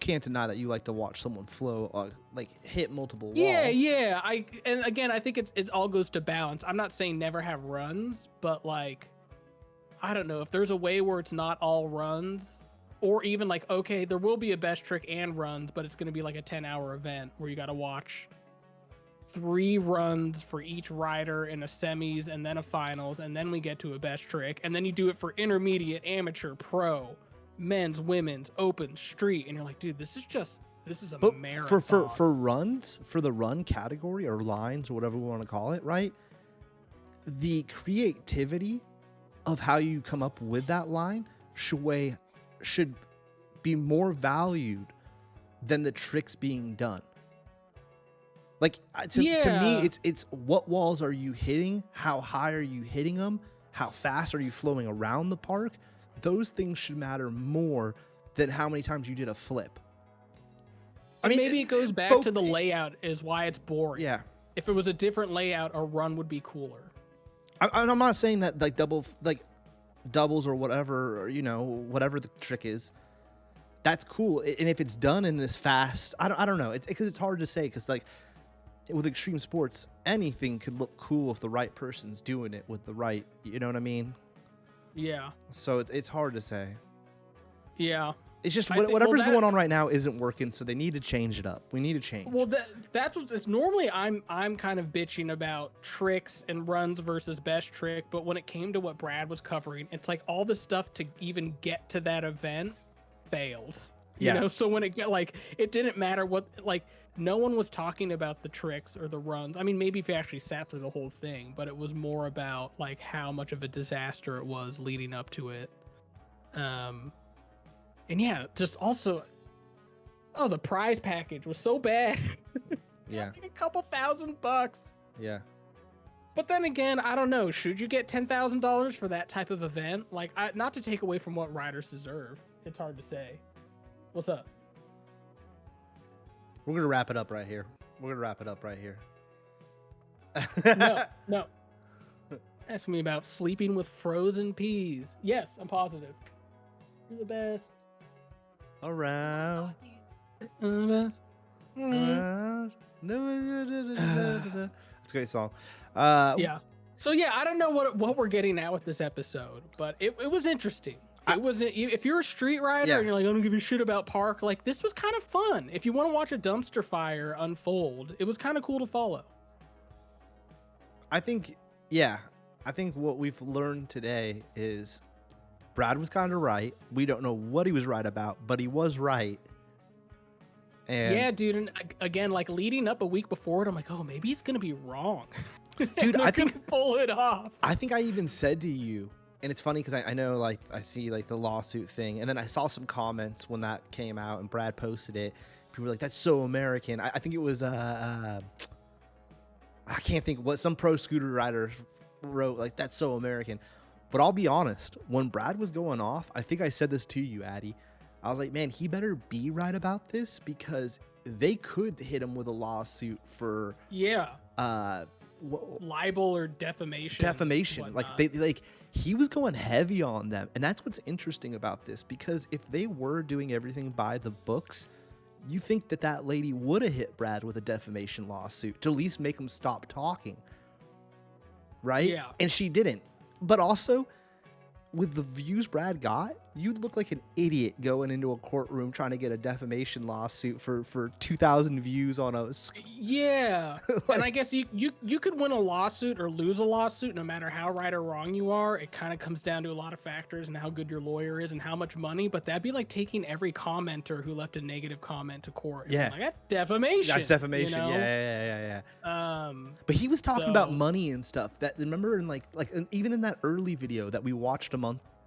can't deny that you like to watch someone flow, like hit multiple walls. Yeah. And again, I think it all goes to balance. I'm not saying never have runs, but like, I don't know, if there's a way where it's not all runs, or even like, okay, there will be a best trick and runs, but it's going to be like a 10-hour event where you got to watch 3 runs for each rider in a semis and then a finals, and then we get to a best trick, and then you do it for intermediate, amateur, pro, men's, women's, open, street, and you're like, dude, this is a marathon. For runs, for the run category or lines or whatever we want to call it, right? The creativity of how you come up with that line should be more valued than the tricks being done. Like to me, it's what walls are you hitting? How high are you hitting them? How fast are you flowing around the park? Those things should matter more than how many times you did a flip. I mean, maybe it goes back to the layout is why it's boring. Yeah. If it was a different layout, a run would be cooler. I'm not saying that like doubles or whatever, or, whatever the trick is, that's cool. And if it's done in this fast, I don't know. It's because it's hard to say, because like with extreme sports, anything could look cool if the right person's doing it with the right, you know what I mean? Yeah. So it's hard to say. Yeah. It's just whatever's going on right now isn't working, so they need to change it up. We need to change. Well, that's what it's normally. I'm kind of bitching about tricks and runs versus best trick, but when it came to what Brad was covering, it's like all the stuff to even get to that event failed. You know, so when it didn't matter what, like, no one was talking about the tricks or the runs. I mean, maybe if you actually sat through the whole thing, but it was more about like how much of a disaster it was leading up to it. And yeah, just also, the prize package was so bad. Yeah. Like a couple $1,000. Yeah. But then again, I don't know. Should you get $10,000 for that type of event? Like, not to take away from what riders deserve. It's hard to say. What's up? We're gonna wrap it up right here. No. Ask me about sleeping with frozen peas. Yes, I'm positive. You're the best. Around. Best. It's a great song. Yeah. So yeah, I don't know what we're getting at with this episode, but it was interesting. It wasn't. If you're a street rider and you're like, I don't give a shit about park, like this was kind of fun. If you want to watch a dumpster fire unfold, it was kind of cool to follow. I think what we've learned today is Brad was kind of right. We don't know what he was right about, but he was right. And yeah, dude. And again, like leading up a week before it, I'm like, oh, maybe he's gonna be wrong. Dude, I think pull it off. I think I even said to you, and it's funny because I know, like, I see like the lawsuit thing, and then I saw some comments when that came out, and Brad posted it. People were like, "That's so American." I think it was I can't think what some pro scooter rider wrote, like, "That's so American." But I'll be honest, when Brad was going off, I think I said this to you, Addy. I was like, man, he better be right about this because they could hit him with a lawsuit for libel or defamation. Like he was going heavy on them, and that's what's interesting about this, because if they were doing everything by the books, you think that lady would have hit Brad with a defamation lawsuit to at least make him stop talking, right? Yeah. And she didn't. But also, with the views Brad got, you'd look like an idiot going into a courtroom trying to get a defamation lawsuit for 2,000 views on a... Yeah. And I guess you could win a lawsuit or lose a lawsuit no matter how right or wrong you are. It kind of comes down to a lot of factors and how good your lawyer is and how much money. But that'd be like taking every commenter who left a negative comment to court. Yeah. Like, that's defamation. That's defamation. You know? Yeah. But But he was talking about money and stuff. That, remember, in like even in that early video that we watched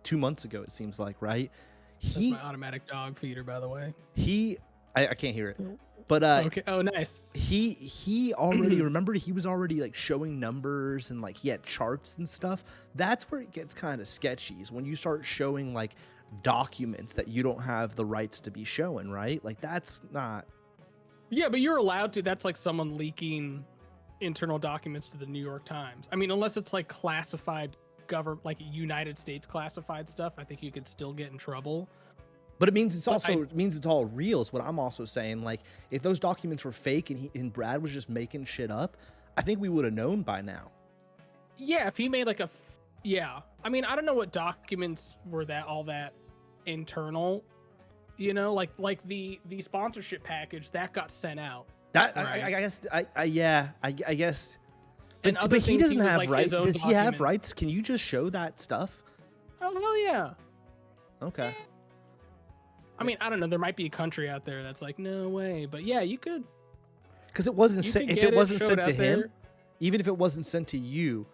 2 months ago, it seems like, right? That's my automatic dog feeder, by the way. I can't hear it, but okay. Oh, nice. He already remember, he was already like showing numbers and like he had charts and stuff. That's where it gets kind of sketchy, is when you start showing like documents that you don't have the rights to be showing, right? Like, that's not... Yeah, but you're allowed to. That's like someone leaking internal documents to the New York Times. I mean, unless it's like classified like United States classified stuff, I think you could still get in trouble. But it means it's all real, is what I'm also saying. Like, if those documents were fake and Brad was just making shit up, I think we would have known by now. Yeah, if he made like I mean, I don't know what documents were all that internal, you know, like the sponsorship package that got sent out. That right? I guess. But he doesn't have rights. Does he have rights? Can you just show that stuff? Oh, hell yeah. Okay. Yeah. I mean, I don't know. There might be a country out there that's like, no way. But yeah, you could. Because it wasn't sent. If it wasn't sent to him, there. Even if it wasn't sent to you,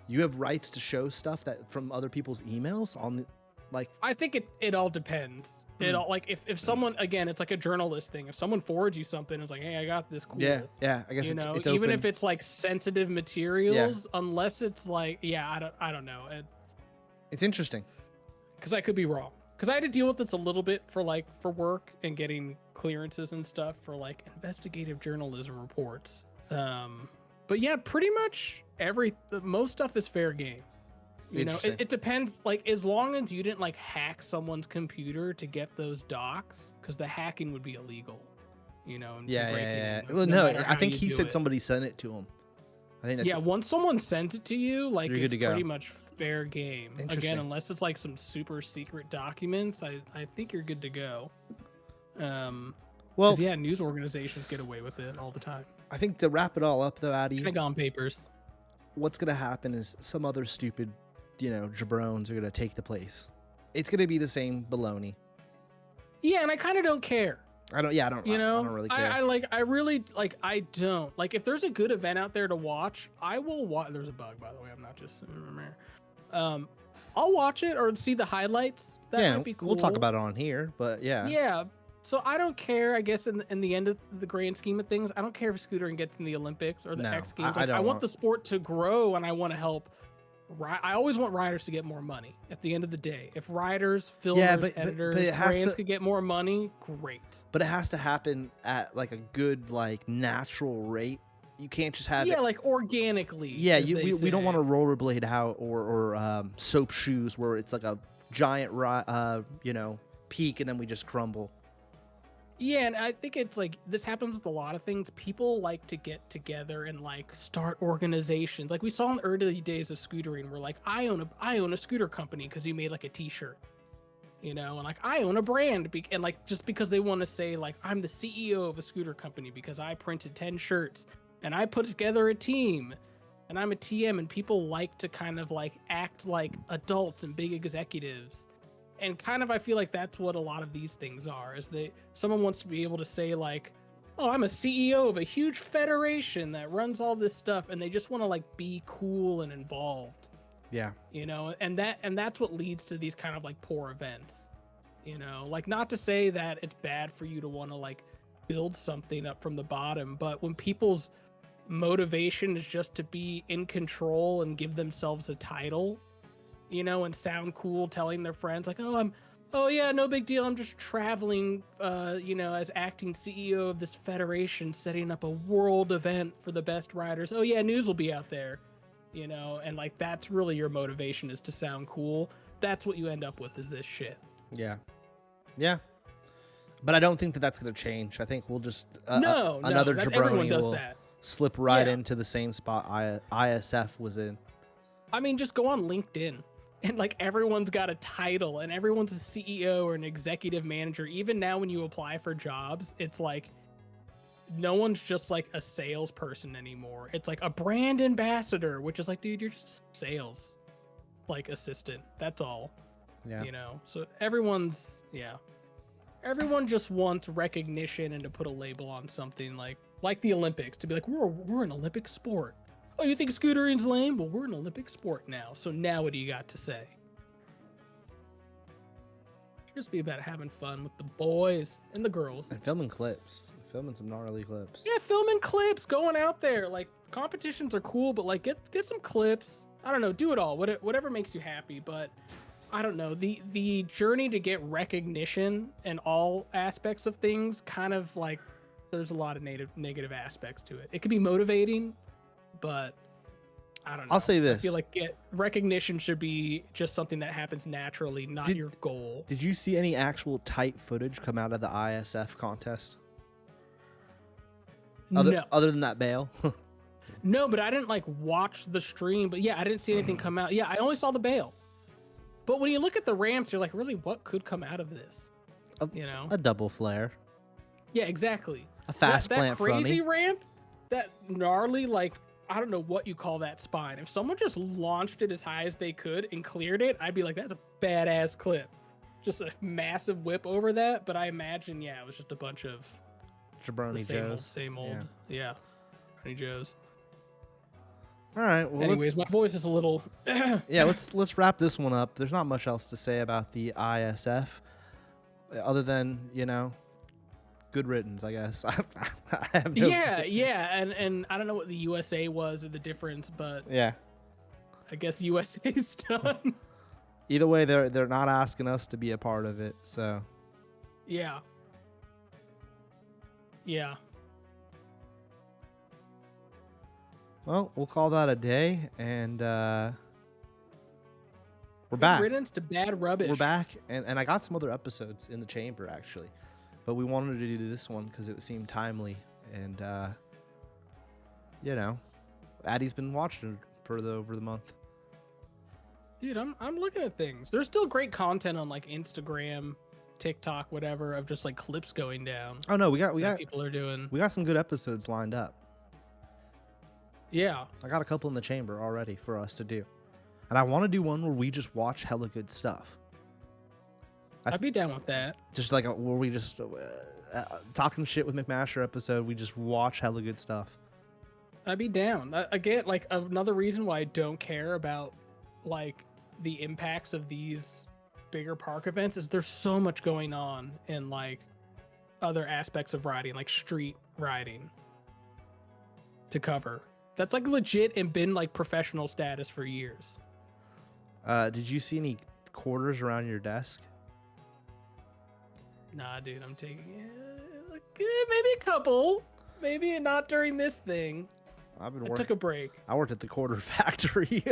you have rights to show stuff that from other people's emails on, like. I think it all depends. It all, like, if someone, again, it's like a journalist thing. If someone forwards you something, it's like, hey, I got this. Cool. Yeah. I guess it's even open. if it's like sensitive materials, unless it's like, I don't know. It's interesting. Because I could be wrong. Because I had to deal with this a little bit for work and getting clearances and stuff for like investigative journalism reports. But yeah, pretty much most stuff is fair game. You know, it depends. Like, as long as you didn't like hack someone's computer to get those docs, because the hacking would be illegal. you know. And Yeah, breaking yeah. it, Well, no no, matter I how think you he do said it. somebody sent it to him. I think that's Yeah, once someone sends it to you, like You're good it's to go. pretty much fair game. Interesting. Again, unless it's like some super secret documents, I think you're good to go. Well, 'cause, yeah, news organizations get away with it all the time. I think to wrap it all up, though, Addy, Pentagon Papers. what's gonna happen is some other stupid, jabrones are gonna take the place. It's gonna be the same baloney. Yeah, and I kind of don't care. I don't really care. I really don't. Like, if there's a good event out there to watch, I will watch. There's a bug, by the way. I'm not just. I'll watch it or see the highlights. That might be cool. We'll talk about it on here, but yeah. Yeah. So I don't care. I guess in the end of the grand scheme of things, I don't care if scootering gets in the Olympics or the X Games. I want the sport to grow, and I want to help. I always want riders to get more money at the end of the day. If riders, filmers, editors, brands could get more money, great. But it has to happen at like a good, like natural rate. You can't just have it. Like organically. Yeah, we don't want to rollerblade out or soap shoes where it's like a giant peak and then we just crumble. Yeah, and I think it's like this happens with a lot of things. People like to get together and like start organizations. Like we saw in the early days of scootering, where like I own a scooter company because you made like a T-shirt, and like I own a brand, and like just because they want to say like I'm the CEO of a scooter company because I printed 10 shirts and I put together a team, and I'm a TM, and people like to kind of like act like adults and big executives. And kind of, I feel like that's what a lot of these things are, is someone wants to be able to say like, oh, I'm a CEO of a huge federation that runs all this stuff. And they just want to like be cool and involved. Yeah. And that's what leads to these kind of like poor events, like not to say that it's bad for you to want to like build something up from the bottom, but when people's motivation is just to be in control and give themselves a title, and sound cool telling their friends like, oh yeah, no big deal. I'm just traveling, as acting CEO of this federation, setting up a world event for the best riders. Oh yeah, news will be out there, and like, that's really your motivation, is to sound cool. That's what you end up with, is this shit. Yeah. Yeah. But I don't think that that's going to change. I think we'll just, another jabroni will slip right into the same spot ISF was in. I mean, just go on LinkedIn. And like everyone's got a title and everyone's a CEO or an executive manager. Even now when you apply for jobs, it's like no one's just like a salesperson anymore. It's like a brand ambassador, which is like, dude, you're just a sales like assistant. That's all. Yeah. So everyone just wants recognition and to put a label on something like the Olympics, to be like, we're an Olympic sport. Oh, you think scootering's lame? Well, we're an Olympic sport now. So now what do you got to say? Just be about having fun with the boys and the girls. And filming clips. Filming some gnarly clips. Yeah, filming clips, going out there. Like, competitions are cool, but like get some clips. I don't know, do it all. Whatever makes you happy, but I don't know. The journey to get recognition in all aspects of things, kind of like there's a lot of negative aspects to it. It could be motivating, but I don't know. I'll say this. I feel like recognition should be just something that happens naturally, not your goal. Did you see any actual tight footage come out of the ISF contest? No. Other than that bail? No, but I didn't like watch the stream. But yeah, I didn't see anything come out. Yeah, I only saw the bail. But when you look at the ramps, you're like, really, what could come out of this? A double flare. Yeah, exactly. A fast plant that crazy fronty. ramp, that gnarly, like, I don't know what you call that spine. If someone just launched it as high as they could and cleared it, I'd be like, that's a badass clip. Just a massive whip over that. But I imagine, yeah, it was just a bunch of Jabroni Joes. Same old. Yeah. Jabroni Joes. All right. Well, anyways, my voice is a little. Yeah, let's wrap this one up. There's not much else to say about the ISF, other than good riddance, I guess. I have no and I don't know what the USA was or the difference, but yeah, I guess USA's done. Either way, they're not asking us to be a part of it, so yeah. Well, we'll call that a day, and we're back. Riddance to bad rubbish. We're back, and I got some other episodes in the chamber, actually. but we wanted to do this one because it seemed timely, and you know, Addy's been watching it over the month. Dude, I'm looking at things. There's still great content on like Instagram, TikTok, whatever, of just like clips going down. Oh no, we got people are doing. We got some good episodes lined up. Yeah, I got a couple in the chamber already for us to do, and I want to do one where we just watch hella good stuff. I'd be down with that. Just like where we just talking shit with McMasher episode. We just watch hella good stuff. I'd be down. Again, like another reason why I don't care about like the impacts of these bigger park events is there's so much going on in like other aspects of riding, like street riding, to cover. That's like legit and been like professional status for years. Did you see any quarters around your desk? Nah, dude, I'm taking maybe a couple. Maybe not during this thing. I took a break. I worked at the quarter factory.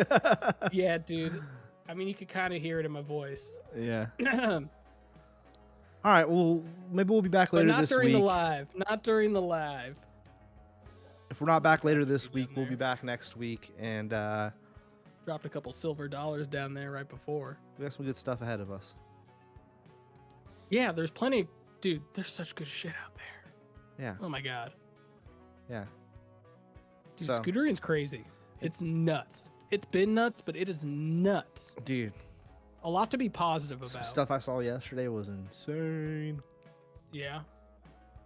Yeah, dude. I mean, you could kind of hear it in my voice. Yeah. All right. Well, maybe we'll be back later this week. Not during the live. Not during the live. If we're not back later this week, we'll be back next week. And dropped a couple silver dollars down there right before. We got some good stuff ahead of us. Yeah, there's plenty. Dude, there's such good shit out there. Yeah. Oh my god. Yeah. Dude, Scootering's crazy. It's nuts. It's been nuts, but it is nuts. Dude. A lot to be positive about. Some stuff I saw yesterday was insane. Yeah.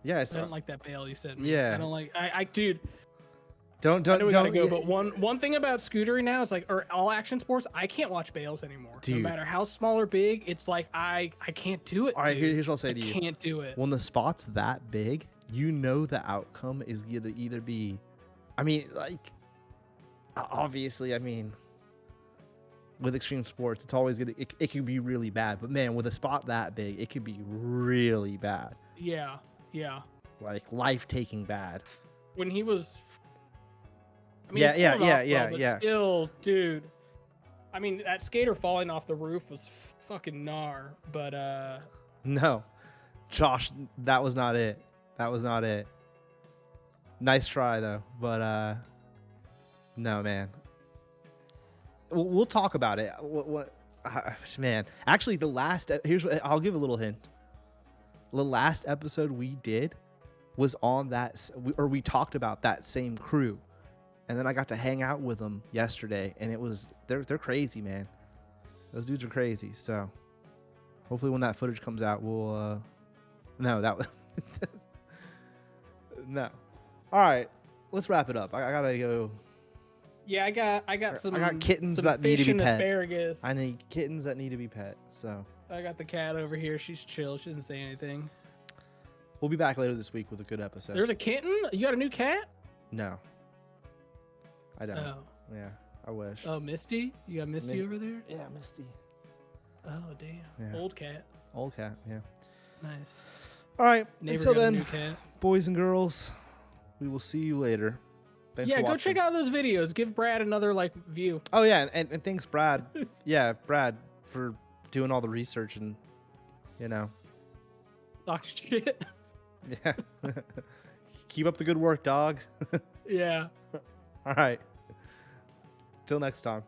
Yeah, I don't like that bail you sent me. Yeah. I don't like. Dude. Don't. I know we gotta go, but one thing about Scootering now is like, or all action sports, I can't watch bales anymore. Dude. No matter how small or big, it's like I can't do it. All right, dude. here's what I'll say to you. I can't do it. When the spot's that big, you know the outcome is gonna either be, I mean, like, obviously, I mean, with extreme sports, it's always gonna, it could be really bad. But man, with a spot that big, it could be really bad. Yeah. Yeah. Like life-taking bad. When he was. I mean, yeah. Still, dude. I mean, that skater falling off the roof was fucking gnar, but No, Josh, that was not it. That was not it. Nice try though, but no, man. We'll talk about it. What man? Actually, the last here's what I'll give a little hint. The last episode we did was on that, or we talked about that same crew. And then I got to hang out with them yesterday, and it was they're crazy, man. Those dudes are crazy. So hopefully when that footage comes out, we'll no, that was no. All right, let's wrap it up. I gotta go. Yeah, I got some. I got kittens some that need to fish be and pet. asparagus. I need kittens that need to be pet. So I got the cat over here. She's chill. She doesn't say anything. we'll be back later this week with a good episode. There's a kitten. You got a new cat? No, I don't. Oh. Yeah, I wish. Oh, Misty? You got Misty over there? Yeah, Misty. Oh, damn. Yeah. Old cat. Old cat, yeah. Nice. All right. Neighbor Until got a then, new cat. boys and girls, we will see you later. Thanks for Go watching. check out those videos. Give Brad another like view. Oh yeah, and thanks Brad. Yeah, Brad for doing all the research and Talk shit. Yeah. Keep up the good work, dog. Yeah. All right. Till next time.